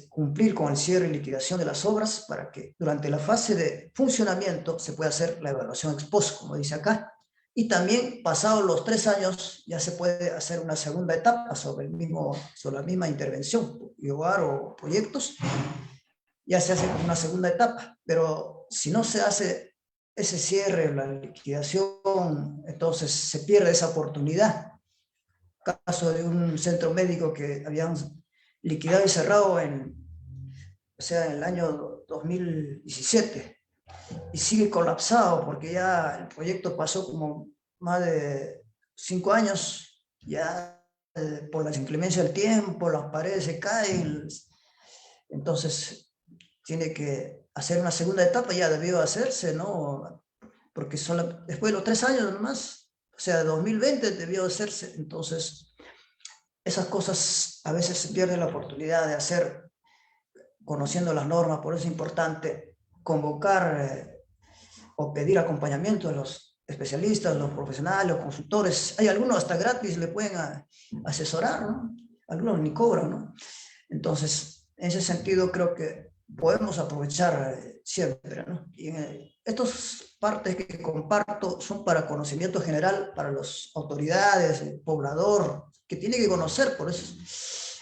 cumplir con el cierre y liquidación de las obras para que durante la fase de funcionamiento se pueda hacer la evaluación ex post, como dice acá. Y también, pasados los 3 años, ya se puede hacer una segunda etapa sobre la misma intervención, IOAR o proyectos, ya se hace como una segunda etapa. Pero si no se hace ese cierre, la liquidación, entonces se pierde esa oportunidad. Caso de un centro médico que habían liquidado y cerrado en o sea, en el año 2017, y sigue colapsado porque ya el proyecto pasó como más de 5 años, ya por las inclemencias del tiempo, las paredes se caen, entonces tiene que hacer una segunda etapa, ya debió hacerse, ¿no? Porque después de los 3 años nomás, o sea, 2020 debió hacerse, entonces esas cosas a veces se pierde la oportunidad de hacer conociendo las normas, por eso es importante convocar o pedir acompañamiento de los especialistas, los profesionales, los consultores. Hay algunos hasta gratis le pueden asesorar, ¿no? Algunos ni cobran, ¿no? Entonces, en ese sentido creo que podemos aprovechar siempre, ¿no? Y estas partes que comparto son para conocimiento general, para las autoridades, el poblador, que tiene que conocer, por eso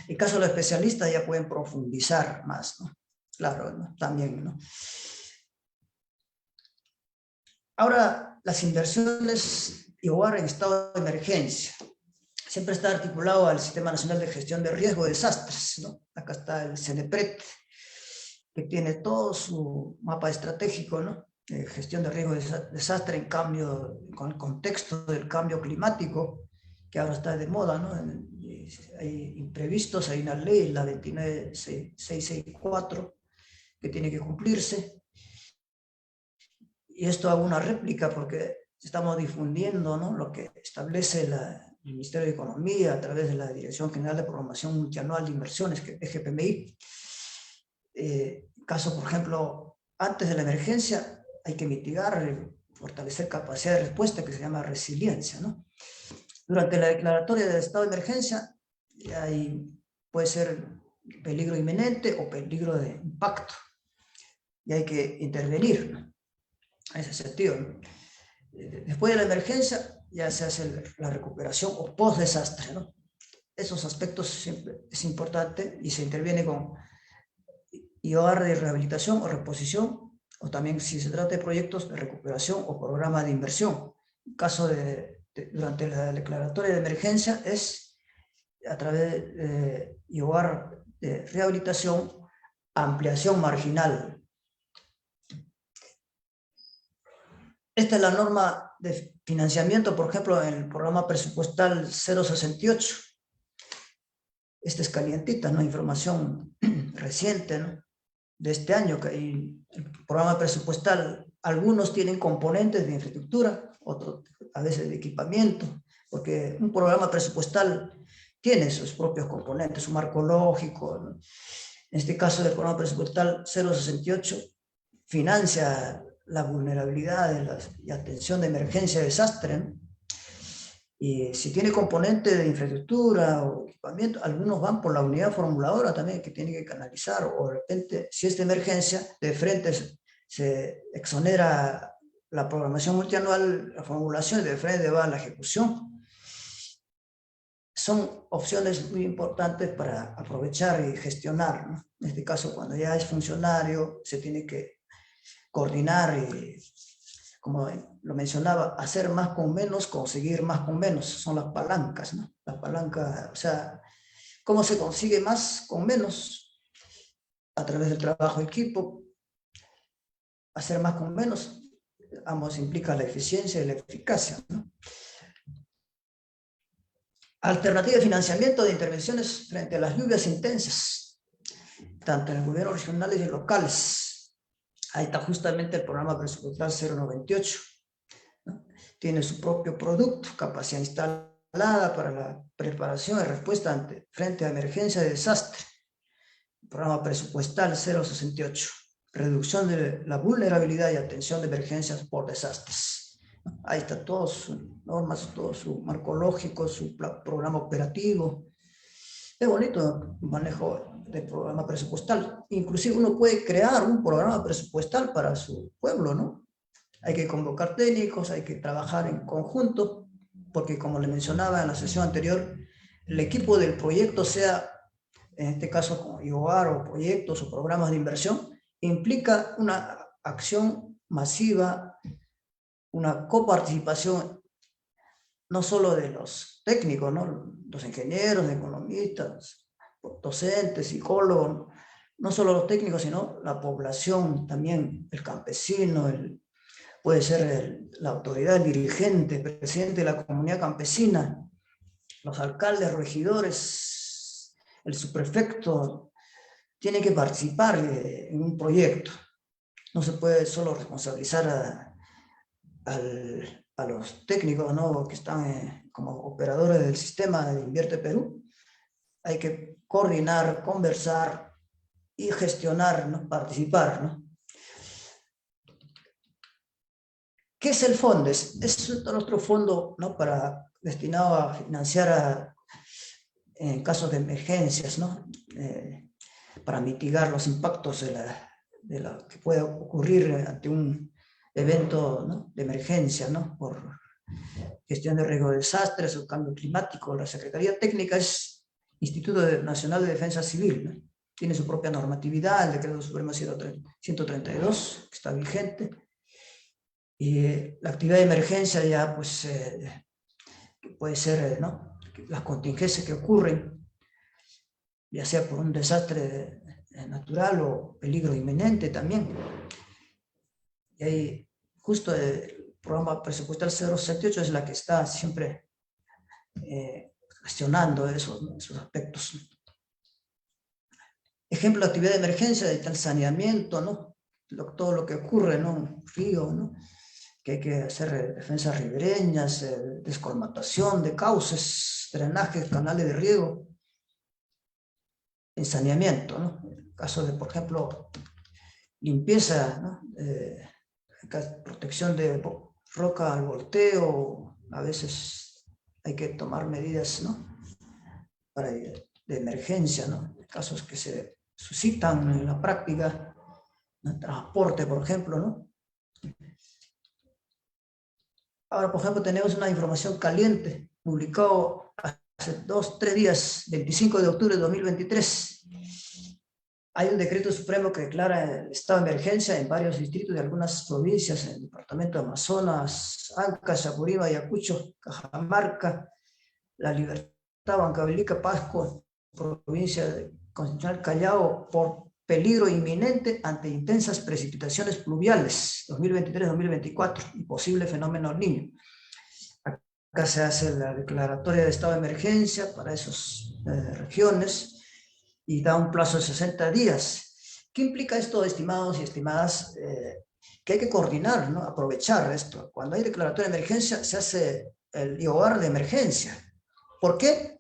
en caso de los especialistas ya pueden profundizar más, ¿no? Claro, ¿no? También, ¿no? Ahora, las inversiones y hogar en estado de emergencia. Siempre está articulado al Sistema Nacional de Gestión de Riesgo de Desastres, ¿no? Acá está el CENEPRED, que tiene todo su mapa estratégico, ¿no? Gestión de riesgo de desastre en cambio, con el contexto del cambio climático, que ahora está de moda, ¿no? Hay imprevistos, hay una ley, la 29664, que tiene que cumplirse. Y esto hago una réplica porque estamos difundiendo, ¿no?, lo que establece el Ministerio de Economía a través de la Dirección General de Programación Multianual de Inversiones, que es GPMI. Caso, por ejemplo, antes de la emergencia hay que mitigar, fortalecer capacidad de respuesta, que se llama resiliencia, ¿no? Durante la declaratoria del estado de emergencia puede ser peligro inminente o peligro de impacto, y hay que intervenir, ¿no?, en ese sentido, ¿no? Después de la emergencia ya se hace la recuperación o post-desastre, ¿no? Esos aspectos siempre es importante y se interviene con IOR de rehabilitación o reposición, o también si se trata de proyectos de recuperación o programa de inversión. En caso durante la declaratoria de emergencia es a través de IOR de rehabilitación, ampliación marginal. Esta es la norma de financiamiento, por ejemplo, en el programa presupuestal 068. Esta es calientita, ¿no? Información reciente, ¿no?, de este año, que el programa presupuestal, algunos tienen componentes de infraestructura, otros a veces de equipamiento, porque un programa presupuestal tiene sus propios componentes, su marco lógico, ¿no? En este caso del programa presupuestal 068 financia la vulnerabilidad y atención de emergencia y desastre, ¿no? Y si tiene componente de infraestructura o equipamiento, algunos van por la unidad formuladora también, que tiene que canalizar, o de repente, si es de emergencia, de frente se exonera la programación multianual, la formulación, y de frente va a la ejecución. Son opciones muy importantes para aprovechar y gestionar, ¿no? En este caso, cuando ya es funcionario, se tiene que coordinar y, como lo mencionaba, hacer más con menos, conseguir más con menos, son las palancas, ¿no? La palanca, o sea, ¿cómo se consigue más con menos? A través del trabajo de equipo. Hacer más con menos, ambos implica la eficiencia y la eficacia, ¿no? Alternativa de financiamiento de intervenciones frente a las lluvias intensas, tanto en el gobierno regionales y locales. Ahí está justamente el programa presupuestal 098. ¿No? Tiene su propio producto, capacidad instalada para la preparación y respuesta frente a emergencia de desastre. Programa presupuestal 068. Reducción de la vulnerabilidad y atención de emergencias por desastres. Ahí está todo sus normas, todo su marco lógico, su programa operativo. Es bonito el manejo del programa presupuestal. Inclusive uno puede crear un programa presupuestal para su pueblo, ¿no? Hay que convocar técnicos, hay que trabajar en conjunto, porque como le mencionaba en la sesión anterior, el equipo del proyecto, sea en este caso con IOAR o proyectos o programas de inversión, implica una acción masiva, una coparticipación no solo de los técnicos, ¿no?, los ingenieros, economistas, docentes, psicólogos, no solo los técnicos, sino la población también, el campesino, puede ser la autoridad, el dirigente, el presidente de la comunidad campesina, los alcaldes, regidores, el subprefecto, tiene que participar en un proyecto. No se puede solo responsabilizar a los técnicos, ¿no?, que están como operadores del sistema de Invierte Perú. Hay que coordinar, conversar y gestionar, ¿no?, participar, ¿no? ¿Qué es el fondo? Es otro fondo, ¿no?, destinado a financiar en casos de emergencias, ¿no? Para mitigar los impactos de lo que pueda ocurrir ante un evento, ¿no?, de emergencia, ¿no?, por gestión de riesgo de desastres o cambio climático. La Secretaría Técnica es Instituto Nacional de Defensa Civil, ¿no? Tiene su propia normatividad, el Decreto Supremo 132, que está vigente. Y la actividad de emergencia ya, pues, puede ser, ¿no?, las contingencias que ocurren, ya sea por un desastre natural o peligro inminente también. Y ahí, justo el programa presupuestal 068 es la que está siempre gestionando esos aspectos. Ejemplo de actividad de emergencia, está el saneamiento, ¿no?, todo lo que ocurre, ¿no?, un río, ¿no?, que hay que hacer defensas ribereñas, descolmatación de cauces, drenajes, canales de riego, en saneamiento, ¿no? En caso de, por ejemplo, limpieza, ¿no?, protección de roca al volteo, a veces hay que tomar medidas, ¿no?, de emergencia, ¿no?, casos que se suscitan en la práctica, ¿no?, transporte, por ejemplo, ¿no? Ahora, por ejemplo, tenemos una información caliente, publicado hace 2-3 días, 25 de octubre de 2023. Hay un decreto supremo que declara el estado de emergencia en varios distritos de algunas provincias, en el departamento de Amazonas, Ancash, Apurímac, Ayacucho, Cajamarca, La Libertad, Huancavelica, Pasco, provincia constitucional Callao, por peligro inminente ante intensas precipitaciones pluviales 2023-2024 y posible fenómeno El Niño. Acá se hace la declaratoria de estado de emergencia para esas regiones y da un plazo de 60 días. ¿Qué implica esto, estimados y estimadas? Que hay que coordinar, ¿no?, aprovechar esto. Cuando hay declaratoria de emergencia, se hace el IOAR de emergencia. ¿Por qué?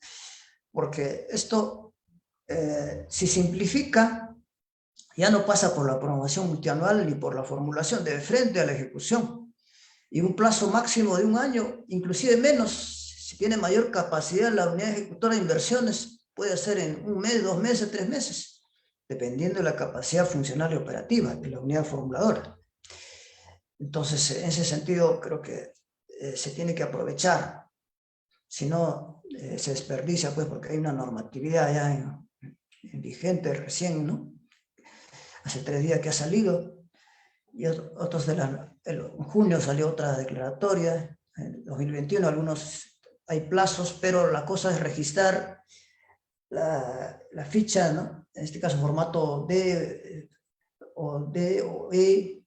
Porque esto, si simplifica, ya no pasa por la programación multianual ni por la formulación, de frente a la ejecución. Y un plazo máximo de 1 año, inclusive menos, si tiene mayor capacidad la unidad ejecutora de inversiones, puede hacer en 1 mes, 2 meses, 3 meses, dependiendo de la capacidad funcional y operativa de la unidad formuladora. Entonces, en ese sentido, creo que se tiene que aprovechar. Si no, se desperdicia, pues, porque hay una normatividad ya vigente recién, ¿no?, hace 3 días que ha salido, y otros en junio salió otra declaratoria, en 2021, algunos hay plazos, pero la cosa es registrar la ficha, ¿no?, en este caso formato D o E,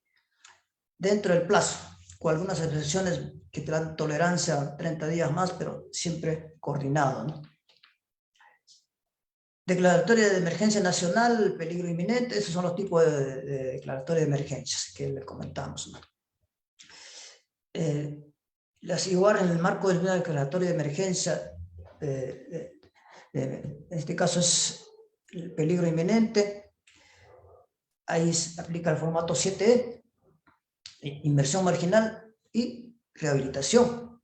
dentro del plazo, con algunas excepciones que te dan tolerancia a 30 días más, pero siempre coordinado, ¿no? Declaratoria de emergencia nacional, peligro inminente, esos son los tipos de declaratoria de emergencias que le comentamos, ¿no? Las IOAR en el marco de una declaratoria de emergencia, en este caso es el peligro inminente, ahí se aplica el formato 7E, inversión marginal y rehabilitación.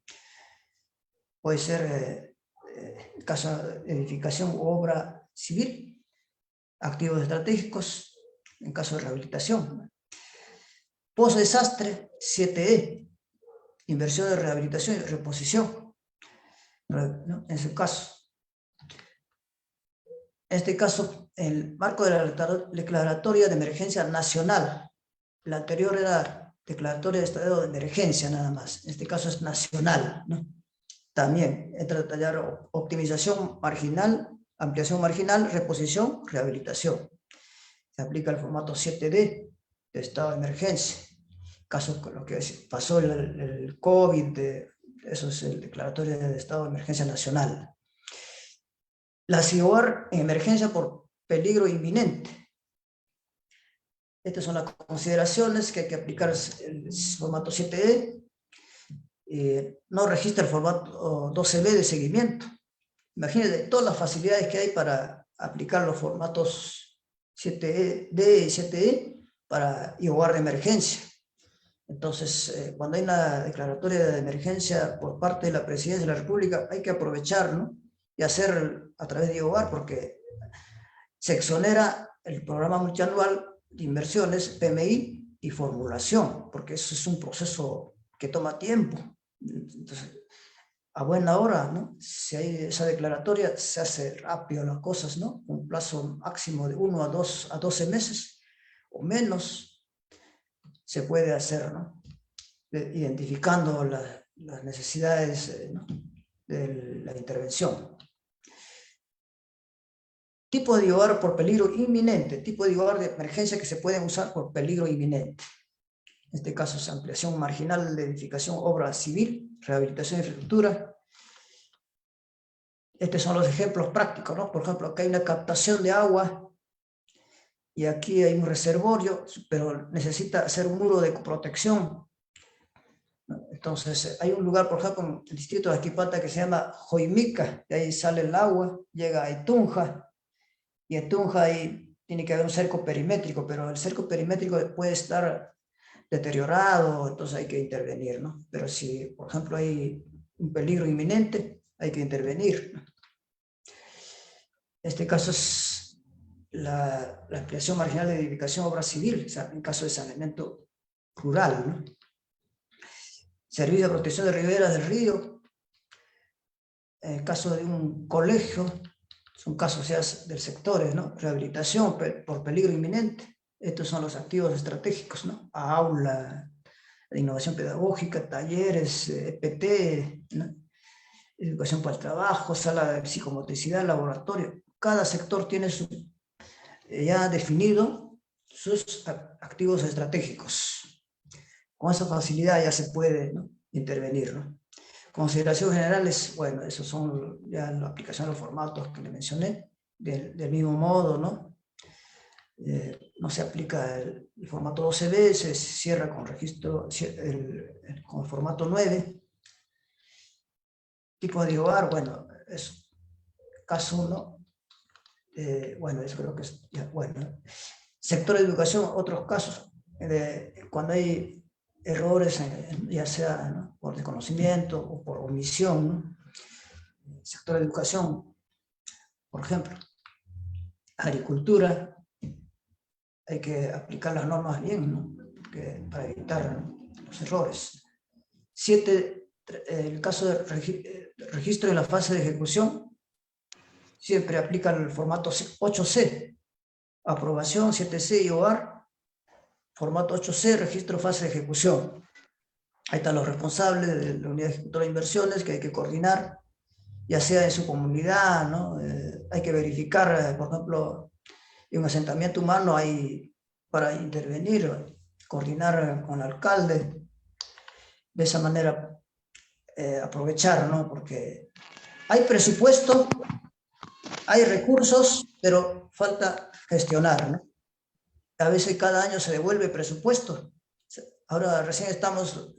Puede ser caso de edificación u obra civil, activos estratégicos, en caso de rehabilitación. Post-desastre, 7E, inversión de rehabilitación y reposición, ¿no?, en su caso. En este caso, el marco de la declaratoria de emergencia nacional. La anterior era declaratoria de estado de emergencia nada más. En este caso es nacional, ¿no? También entra a detallar optimización marginal, ampliación marginal, reposición, rehabilitación. se aplica el formato 7D de estado de emergencia. Caso con lo que pasó el COVID, eso es el declaratorio de estado de emergencia nacional. La CIOAR en emergencia por peligro inminente. Estas son las consideraciones que hay que aplicar el formato 7D. No registra el formato 12B de seguimiento. Imagínense todas las facilidades que hay para aplicar los formatos 7D y 7E para IOAR de emergencia. Entonces, cuando hay una declaratoria de emergencia por parte de la Presidencia de la República, hay que aprovechar, ¿no? Y hacer a través de IOAR, porque se exonera el programa multianual de inversiones, PMI y formulación, porque eso es un proceso que toma tiempo. Entonces, a buena hora, ¿no? Si hay esa declaratoria, se hace rápido las cosas, ¿no? Un plazo máximo de 1 a 12 meses o menos se puede hacer, ¿no? Identificando las necesidades, ¿no? De la intervención. Tipo de IOAR por peligro inminente, tipo de IOAR de emergencia que se pueden usar por peligro inminente. En este caso es ampliación marginal de edificación, obra civil, rehabilitación de infraestructura. Estos son los ejemplos prácticos, ¿no? Por ejemplo, acá hay una captación de agua y aquí hay un reservorio, pero necesita hacer un muro de protección. Entonces, hay un lugar, por ejemplo, en el distrito de Aquipata que se llama Joimica, de ahí sale el agua, llega a Itunja, y en Tunja ahí tiene que haber un cerco perimétrico, pero el cerco perimétrico puede estar deteriorado, entonces hay que intervenir, ¿no? Pero si, por ejemplo, hay un peligro inminente, hay que intervenir, ¿no? Este caso es la ampliación marginal de edificación obra civil, o sea, en caso de saneamiento rural, ¿no? Servicio de protección de riberas del río, en el caso de un colegio, son casos ya del sector, ¿no? Rehabilitación por peligro inminente. Estos son los activos estratégicos, ¿no? Aula, de innovación pedagógica, talleres, EPT, ¿no? Educación para el trabajo, sala de psicomotricidad, laboratorio. Cada sector tiene ya definido sus activos estratégicos. Con esa facilidad ya se puede, ¿no? Intervenir, ¿no? Consideraciones generales, bueno, esos son ya la aplicación de los formatos que le mencioné, del mismo modo, ¿no? No se aplica el formato 12B, se cierra con registro, con el formato 9. Tipo de IOAR, bueno, es caso 1, bueno, eso creo que es, ya, bueno. Sector de educación, otros casos, cuando hay errores, ya sea, ¿no? Por desconocimiento o por omisión, ¿no? Sector de educación, por ejemplo, agricultura, hay que aplicar las normas bien, ¿no? Para evitar, ¿no? Los errores. 7, el caso de registro en la fase de ejecución, siempre aplica el formato 8C, aprobación 7C y OAR, formato 8C, registro fase de ejecución. Ahí están los responsables de la unidad ejecutora de inversiones que hay que coordinar, ya sea en su comunidad, ¿no? Hay que verificar, por ejemplo, en un asentamiento humano hay para intervenir, coordinar con el alcalde, de esa manera aprovechar, ¿no? Porque hay presupuesto, hay recursos, pero falta gestionar, ¿no? A veces cada año se devuelve presupuesto. Ahora recién estamos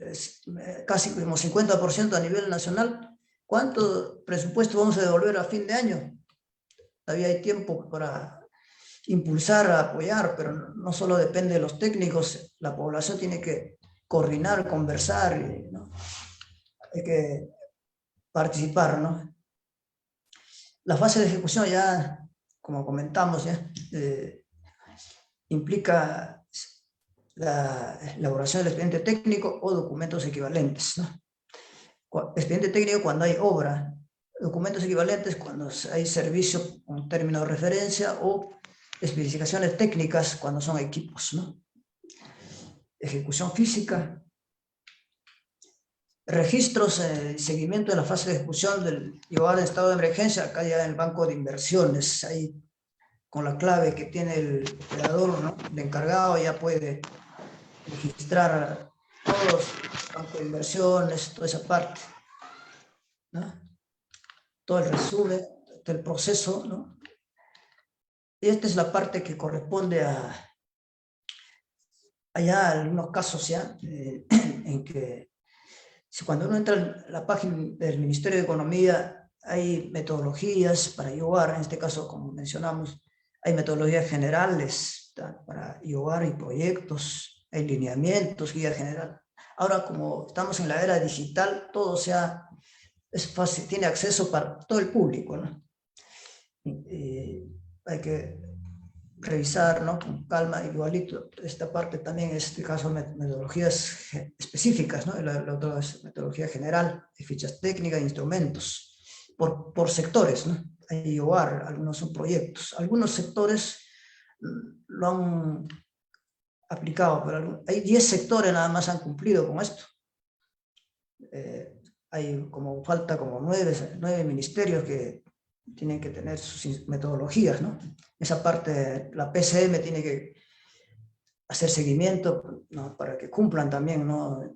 casi como 50% a nivel nacional. ¿Cuánto presupuesto vamos a devolver a fin de año? Todavía hay tiempo para impulsar, apoyar, pero no solo depende de los técnicos, la población tiene que coordinar, conversar, ¿no? Hay que participar, ¿no? La fase de ejecución ya, como comentamos, ya, implica la elaboración del expediente técnico o documentos equivalentes, ¿no? Expediente técnico cuando hay obra, documentos equivalentes cuando hay servicio con término de referencia o especificaciones técnicas cuando son equipos, ¿no? Ejecución física, registros, seguimiento de la fase de ejecución del IOAR en estado de emergencia, acá ya en el banco de inversiones, hay con la clave que tiene el operador, ¿no? El encargado ya puede registrar todos los bancos de inversiones, toda esa parte, ¿no? Todo el resumen del proceso, ¿no? Y esta es la parte que corresponde a allá algunos casos ya en que si cuando uno entra en la página del Ministerio de Economía hay metodologías para IOAR, en este caso como mencionamos, hay metodologías generales para IOAR y proyectos, hay lineamientos, guía general. Ahora como estamos en la era digital, todo es fácil, tiene acceso para todo el público, ¿no? Hay que revisar, ¿no? Con calma, igualito. Esta parte también, en este caso, metodologías específicas, ¿no? La otra es metodología general, de fichas técnicas, instrumentos, por sectores, ¿no? Hay IOAR, algunos son proyectos. Algunos sectores lo han aplicado, pero hay 10 sectores nada más han cumplido con esto. Falta como 9 ministerios que tienen que tener sus metodologías, ¿no? Esa parte, la PCM tiene que hacer seguimiento, ¿no? Para que cumplan también, ¿no?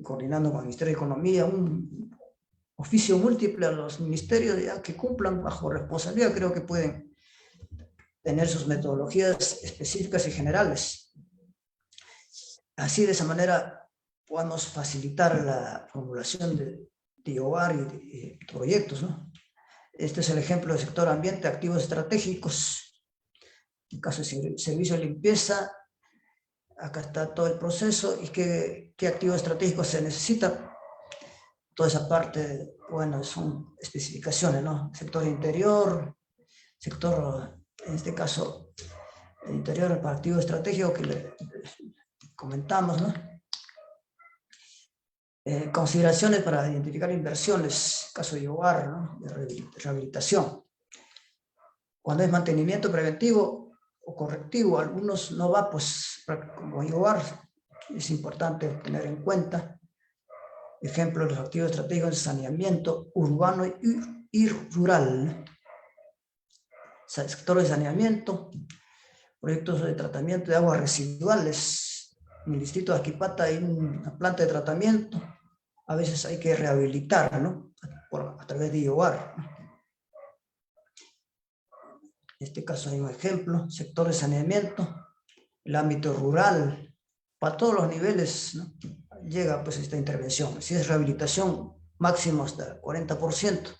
Coordinando con el Ministerio de Economía, un oficio múltiple a los ministerios ya que cumplan bajo responsabilidad, creo que pueden tener sus metodologías específicas y generales. Así, de esa manera, podamos facilitar la formulación de IOAR y proyectos, ¿no? Este es el ejemplo del sector ambiente, activos estratégicos. En caso de servicio de limpieza, acá está todo el proceso y qué activos estratégicos se necesitan. Toda esa parte, bueno, son especificaciones, ¿no? Sector interior, sector, en este caso, el interior para activo estratégico que le comentamos, ¿no? Consideraciones para identificar inversiones, caso de IOAR, ¿no? De rehabilitación. Cuando es mantenimiento preventivo o correctivo, algunos no va, pues, como IOAR, es importante tener en cuenta. Ejemplo, los activos estratégicos de saneamiento urbano y rural. Sector de saneamiento, proyectos de tratamiento de aguas residuales. En el distrito de Aquipata hay una planta de tratamiento. A veces hay que rehabilitar, ¿no? A través de IOAR. En este caso hay un ejemplo, sector de saneamiento, el ámbito rural, para todos los niveles, ¿no? Llega pues esta intervención. Si es rehabilitación, máximo hasta 40%.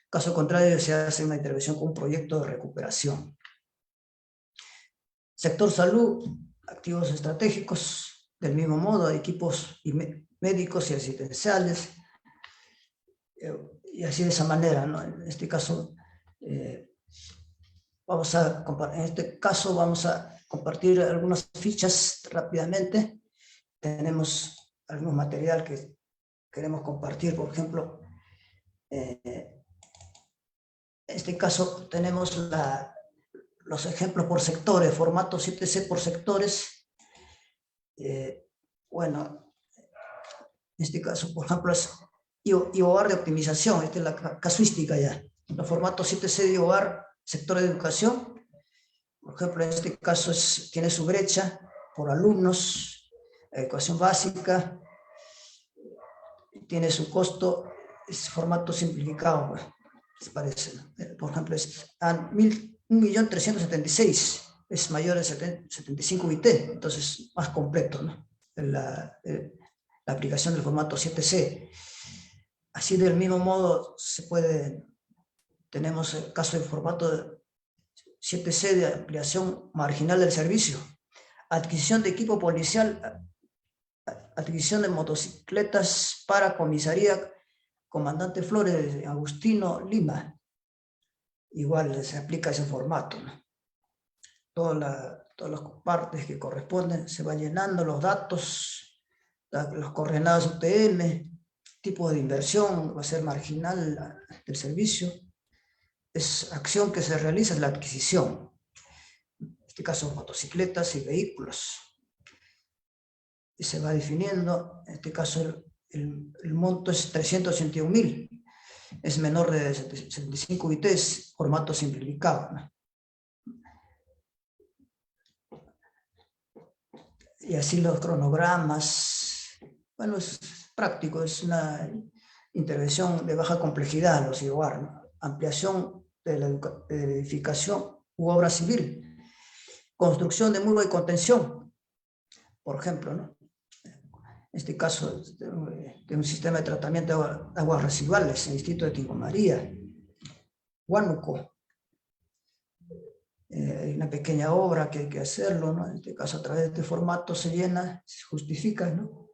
Caso contrario, se hace una intervención con un proyecto de recuperación. Sector salud, activos estratégicos, del mismo modo, equipos médicos y asistenciales, y así de esa manera, ¿no? En este caso, en este caso vamos a compartir algunas fichas rápidamente. Tenemos algún material que queremos compartir, por ejemplo, en este caso tenemos los ejemplos por sectores, formato 7C por sectores. Bueno, en este caso, por ejemplo, es IOAR de optimización, esta es la casuística ya. Los formatos 7C de IOAR, sector de educación, por ejemplo, en este caso tiene su brecha por alumnos, educación básica, tiene su costo, es formato simplificado, ¿les parece? Por ejemplo, es a 1.376.000, es mayor de 75 UIT, entonces más completo, ¿no? La aplicación del formato 7C. Así del mismo modo tenemos el caso del formato 7C de ampliación marginal del servicio, adquisición de equipo policial, adquisición de motocicletas para comisaría Comandante Flores de Agustino Lima. Igual se aplica ese formato, ¿no? Todas las partes que corresponden se van llenando, los datos, las coordenadas UTM, tipo de inversión va a ser marginal del servicio. Es acción que se realiza en la adquisición. En este caso, motocicletas y vehículos. Y se va definiendo, en este caso, el monto es 381.000. Es menor de 75 UITs, formato simplificado, ¿no? y así los cronogramas. Bueno, es práctico, es una intervención de baja complejidad, los IOAR, ¿no? Ampliación de la edificación u obra civil, construcción de muro de contención, por ejemplo, ¿no? En este caso, de un sistema de tratamiento de aguas residuales en el distrito de Tingo María, Huánuco. Hay una pequeña obra que hay que hacerlo, ¿no? En este caso, a través de este formato se llena, se justifica, ¿no?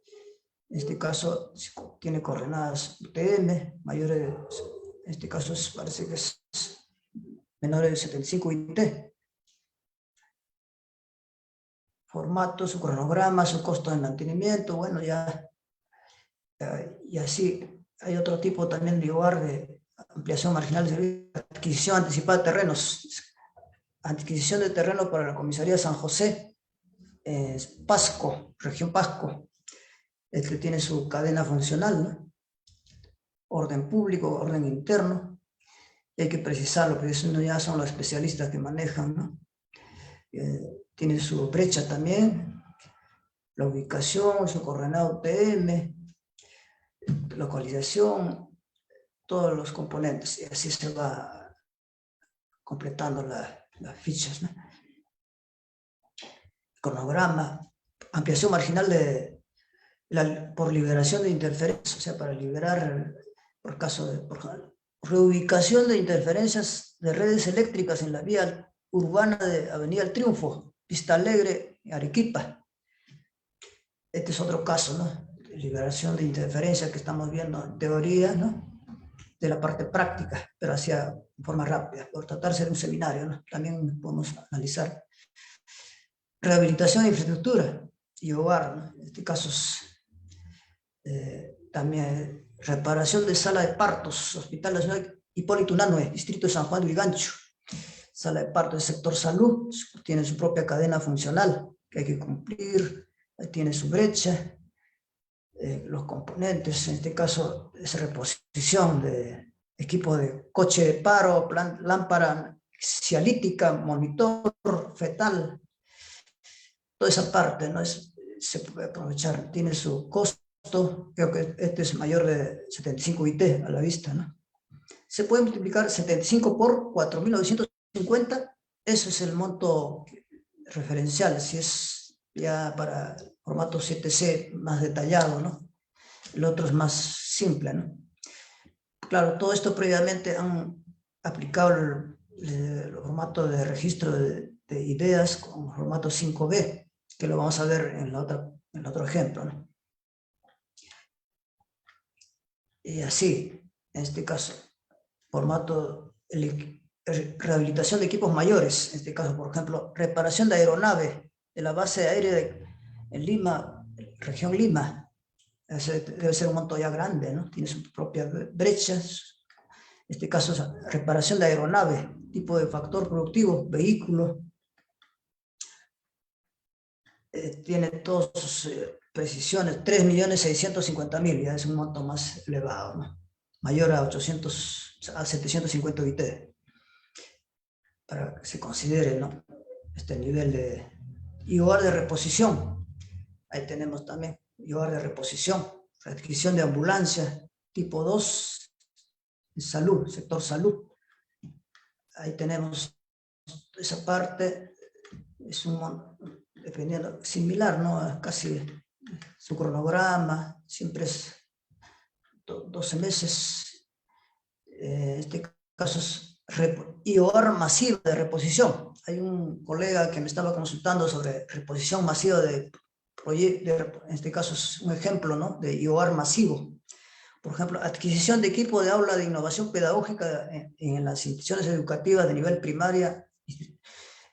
En este caso, tiene coordenadas UTM, mayores, en este caso parece que es menores de 75 IT. Formato, su cronograma, su costo de mantenimiento, bueno, ya, y así. Hay otro tipo también de IOAR de ampliación marginal de servicio, adquisición anticipada de terrenos, adquisición de terreno para la comisaría de San José, Pasco, región Pasco. Este tiene su cadena funcional, ¿no? Orden público, orden interno, y hay que precisarlo, porque eso ya son los especialistas que manejan, ¿no? Tiene su brecha también, la ubicación, su coordenada UTM, localización, todos los componentes, y así se va completando las fichas, ¿no? Cronograma, ampliación marginal por liberación de interferencias, o sea, para liberar, por caso de reubicación de interferencias de redes eléctricas en la vía urbana de Avenida El Triunfo, Vista Alegre, Arequipa. Este es otro caso, ¿no? Liberación de interferencias que estamos viendo en teoría, ¿no? De la parte práctica, pero hacia de forma rápida, por tratarse de un seminario, ¿no? También podemos analizar. Rehabilitación de infraestructura y hogar, ¿no? En este caso también reparación de sala de partos, Hospital Nacional Hipólito Unanue, Distrito de San Juan de Urigancho. Sala de partos del sector salud, tiene su propia cadena funcional que hay que cumplir, tiene su brecha, los componentes, en este caso es reposición de equipo de coche de paro, lámpara cialítica, monitor fetal, toda esa parte, ¿no? Se puede aprovechar, tiene su costo, creo que este es mayor de 75 IT a la vista, ¿no? Se puede multiplicar 75 por 4.950, eso es el monto referencial, si es ya para formato 7C más detallado, ¿no? El otro es más simple, ¿no? Claro, todo esto previamente han aplicado el formato de registro de ideas con formato 5B, que lo vamos a ver en el otro ejemplo, ¿no? Y así, en este caso, formato rehabilitación de equipos mayores, en este caso, por ejemplo, reparación de aeronave de la base aérea en Lima, región Lima. Debe ser un monto ya grande, ¿no? Tiene sus propias brechas. En este caso es reparación de aeronave, tipo de factor productivo, vehículo. Tiene todas sus precisiones, 3.650.000, ya es un monto más elevado, ¿no? Mayor a 750 UIT, para que se considere, ¿no? Este nivel de IOAR de reposición. Ahí tenemos también IOAR de reposición, adquisición de ambulancia, tipo 2, salud, sector salud. Ahí tenemos esa parte, es dependiendo, similar, ¿no? Casi su cronograma, siempre es 12 meses. En este caso es IOR masivo de reposición. Hay un colega que me estaba consultando sobre reposición masiva de proyectos, en este caso es un ejemplo, ¿no? De IOR masivo. Por ejemplo, adquisición de equipo de aula de innovación pedagógica en las instituciones educativas de nivel primaria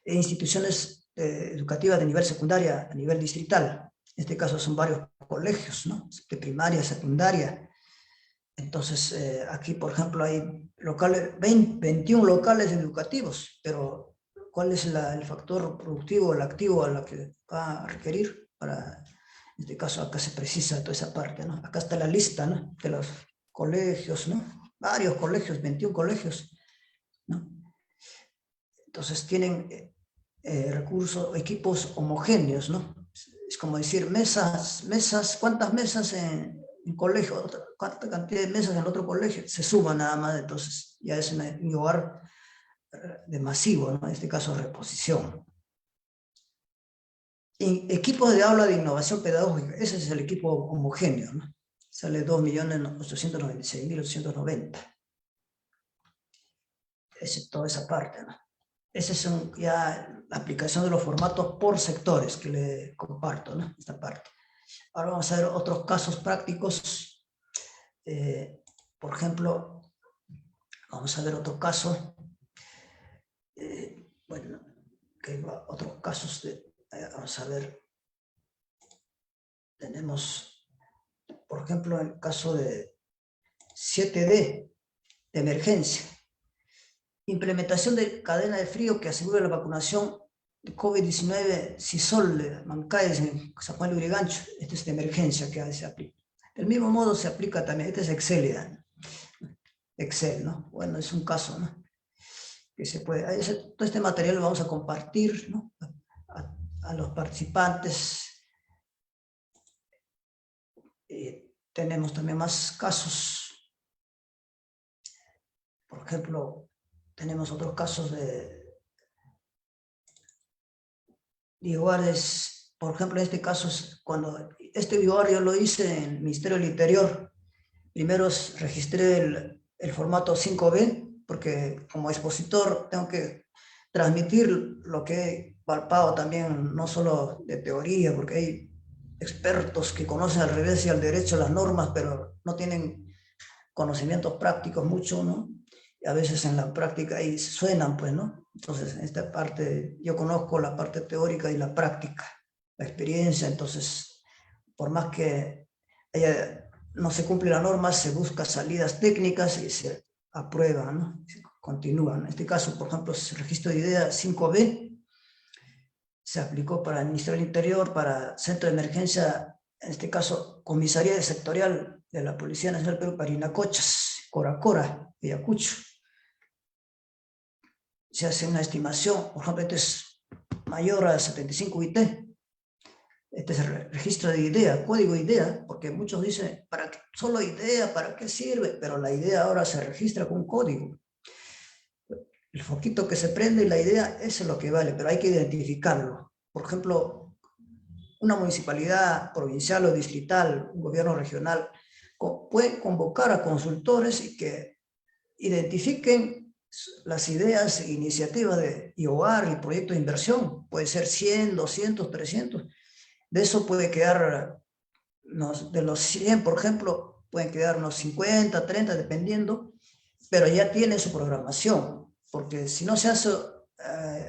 e instituciones educativas de nivel secundaria a nivel distrital. En este caso son varios colegios, ¿no? De primaria, secundaria. Entonces, aquí, por ejemplo, hay 21 locales educativos, pero ¿cuál es el factor productivo, el activo a la que va a requerir? En este caso, acá se precisa toda esa parte, ¿no? Acá está la lista, ¿no? De los colegios, ¿no? Varios colegios, 21 colegios, ¿no? Entonces, tienen recursos, equipos homogéneos, ¿no? es como decir mesas, ¿cuántas mesas en colegio? ¿Cuánta cantidad de mesas en el otro colegio? Se suma nada más, entonces ya es un hogar de masivo, ¿no? En este caso reposición. En equipos de aula de innovación pedagógica, ese es el equipo homogéneo, ¿no? Sale 2.896.890. Es toda esa parte, ¿no? Esa es ya la aplicación de los formatos por sectores que le comparto, ¿no? Esta parte. Ahora vamos a ver otros casos prácticos. Por ejemplo, vamos a ver otro caso. Bueno, que otros casos vamos a ver. Tenemos, por ejemplo, el caso de 7D, de emergencia. Implementación de cadena de frío que asegure la vacunación de COVID-19 CISOL, Mancáes, en San Juan de Lurigancho. Este es de emergencia que se aplica. Del mismo modo se aplica también, este es Excel, ¿no? Excel, ¿no? Bueno, es un caso, ¿no? Que se puede, todo este material lo vamos a compartir, ¿no? A los participantes. Tenemos también más casos. Por ejemplo, tenemos otros casos de IOARes. Por ejemplo, en este caso, cuando este IOAR yo lo hice en el Ministerio del Interior, primero registré el formato 5B, porque como expositor tengo que transmitir lo que he palpado también, no solo de teoría, porque hay expertos que conocen al revés y al derecho las normas, pero no tienen conocimientos prácticos mucho, ¿no? Y a veces en la práctica ahí suenan, pues, ¿no? Entonces, en esta parte, yo conozco la parte teórica y la práctica, la experiencia, entonces, por más que no se cumple la norma, se busca salidas técnicas y se aprueba, ¿no? Se continúa. En este caso, por ejemplo, el registro de idea 5B se aplicó para el Ministerio del Interior, para Centro de Emergencia, en este caso, Comisaría Sectorial de la Policía Nacional Perú, Parinacochas, Coracora, Ayacucho. Se hace una estimación, por ejemplo, este es mayor a 75 IT. Este es el registro de idea, código idea, porque muchos dicen, solo idea, ¿para qué sirve? Pero la idea ahora se registra con un código. El foquito que se prende y la idea, eso es lo que vale, pero hay que identificarlo. Por ejemplo, una municipalidad provincial o distrital, un gobierno regional, puede convocar a consultores y que identifiquen las ideas e iniciativas de IOAR y proyectos de inversión. Puede ser 100, 200, 300. De eso puede quedar, de los 100, por ejemplo, pueden quedar unos 50, 30, dependiendo, pero ya tiene su programación, porque si no se hace,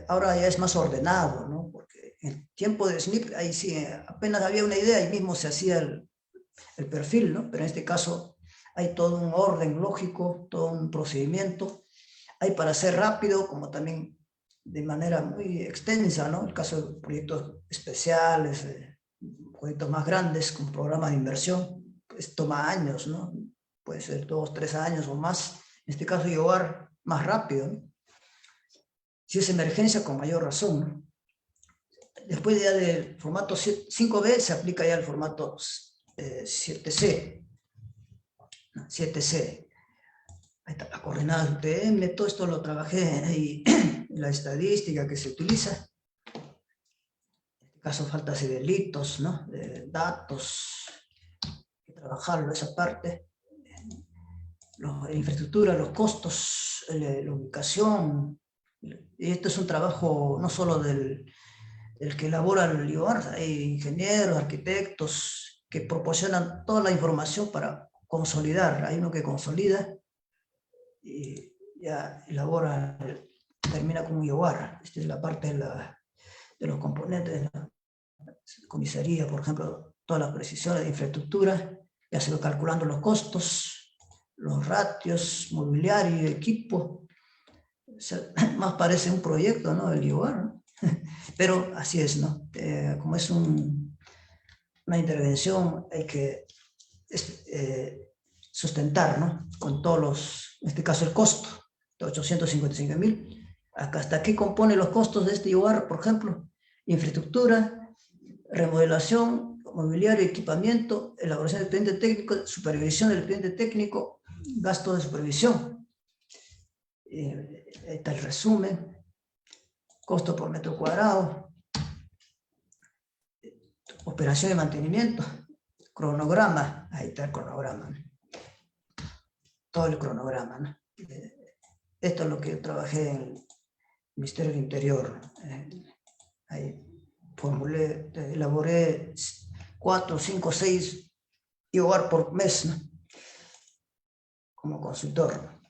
ahora ya es más ordenado, ¿no? Porque en tiempo de SNIP, ahí sí, apenas había una idea y mismo se hacía el perfil, ¿no? Pero en este caso hay todo un orden lógico, todo un procedimiento. Hay para hacer rápido, como también de manera muy extensa, ¿no? El caso de proyectos especiales, proyectos más grandes con programas de inversión, pues toma años, ¿no? Puede ser 2, 3 años o más. En este caso, llevar más rápido, ¿no? Si es emergencia, con mayor razón, ¿no? Después ya del formato 5B se aplica ya el formato 7C. 7C. Ahí está, las coordenadas UTM, todo esto lo trabajé ahí, en la estadística que se utiliza. En este caso, faltas y delitos, ¿no? De datos, hay que trabajarlo, esa parte. La infraestructura, los costos, la ubicación. Y esto es un trabajo no solo del que elabora el IOAR, hay ingenieros, arquitectos que proporcionan toda la información para consolidar. Hay uno que consolida y ya elabora, termina con un IOAR. Esta es la parte de los componentes de la comisaría, por ejemplo, todas las precisiones de infraestructura, ya se va calculando los costos, los ratios, mobiliario, equipo. O sea, más parece un proyecto, ¿no? El IOAR, ¿no? Pero así es, ¿no? Como es una intervención, hay que sustentar, ¿no? Con todos los, en este caso el costo, de 855.000. Hasta aquí compone los costos de este IOAR, por ejemplo, infraestructura, remodelación, mobiliario, equipamiento, elaboración del expediente técnico, supervisión del expediente técnico, gasto de supervisión. Ahí está el resumen, costo por metro cuadrado, operación y mantenimiento, cronograma, ahí está el cronograma, ¿no? Todo el cronograma, ¿no? Esto es lo que yo trabajé en el Ministerio del Interior. Ahí formulé, elaboré 4, 5, 6 IOAR por mes, ¿no? Como consultor, ¿no?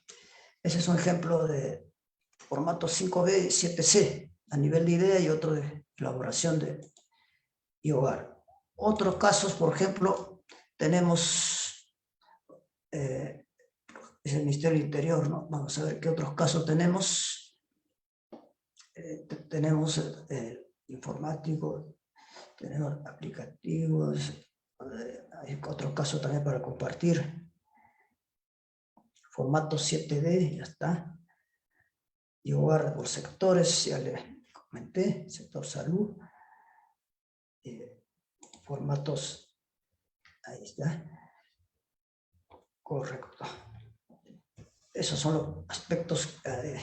Ese es un ejemplo de formato 5B y 7C a nivel de idea y otro de elaboración de IOAR. Otros casos, por ejemplo, tenemos es el Ministerio del Interior, ¿no? Vamos a ver qué otros casos tenemos. Tenemos informático, tenemos aplicativos, hay otros casos también para compartir. Formato 7D, ya está. IOAR por sectores, ya les comenté, sector salud. Formatos, ahí está. Correcto. Esos son los aspectos de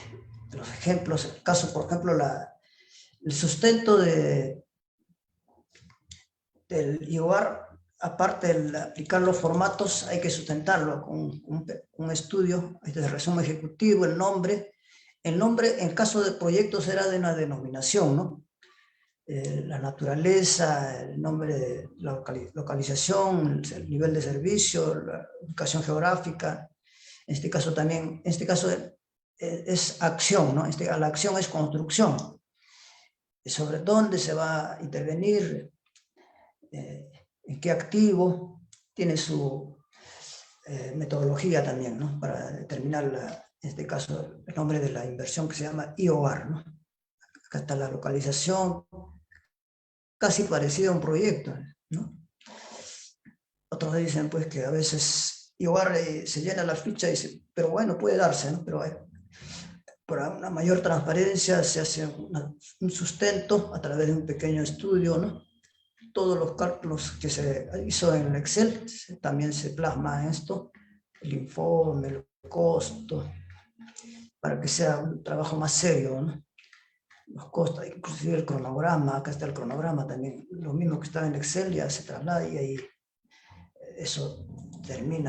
los ejemplos. El caso, por ejemplo, el sustento del IOAR, aparte de aplicar los formatos, hay que sustentarlo con un estudio de resumen ejecutivo, el nombre. El nombre, en caso de proyectos, era de una denominación, ¿no? La naturaleza, el nombre de la localización, el nivel de servicio, la ubicación geográfica. En este caso también, en este caso es acción, ¿no? La acción es construcción. Sobre dónde se va a intervenir, en qué activo, tiene su metodología también, ¿no? Para determinar, en este caso, el nombre de la inversión que se llama IOAR, ¿no? Acá está la localización, casi parecido a un proyecto, ¿no? Otros dicen pues que a veces IOAR se llena la ficha y dice, pero bueno, puede darse, ¿no? Pero para una mayor transparencia se hace un sustento a través de un pequeño estudio, ¿no? Todos los cálculos que se hizo en el Excel también se plasma en esto, el informe, el costo, para que sea un trabajo más serio, ¿no? Los costos, inclusive el cronograma, acá está el cronograma también, lo mismo que estaba en Excel ya se traslada y ahí eso termina.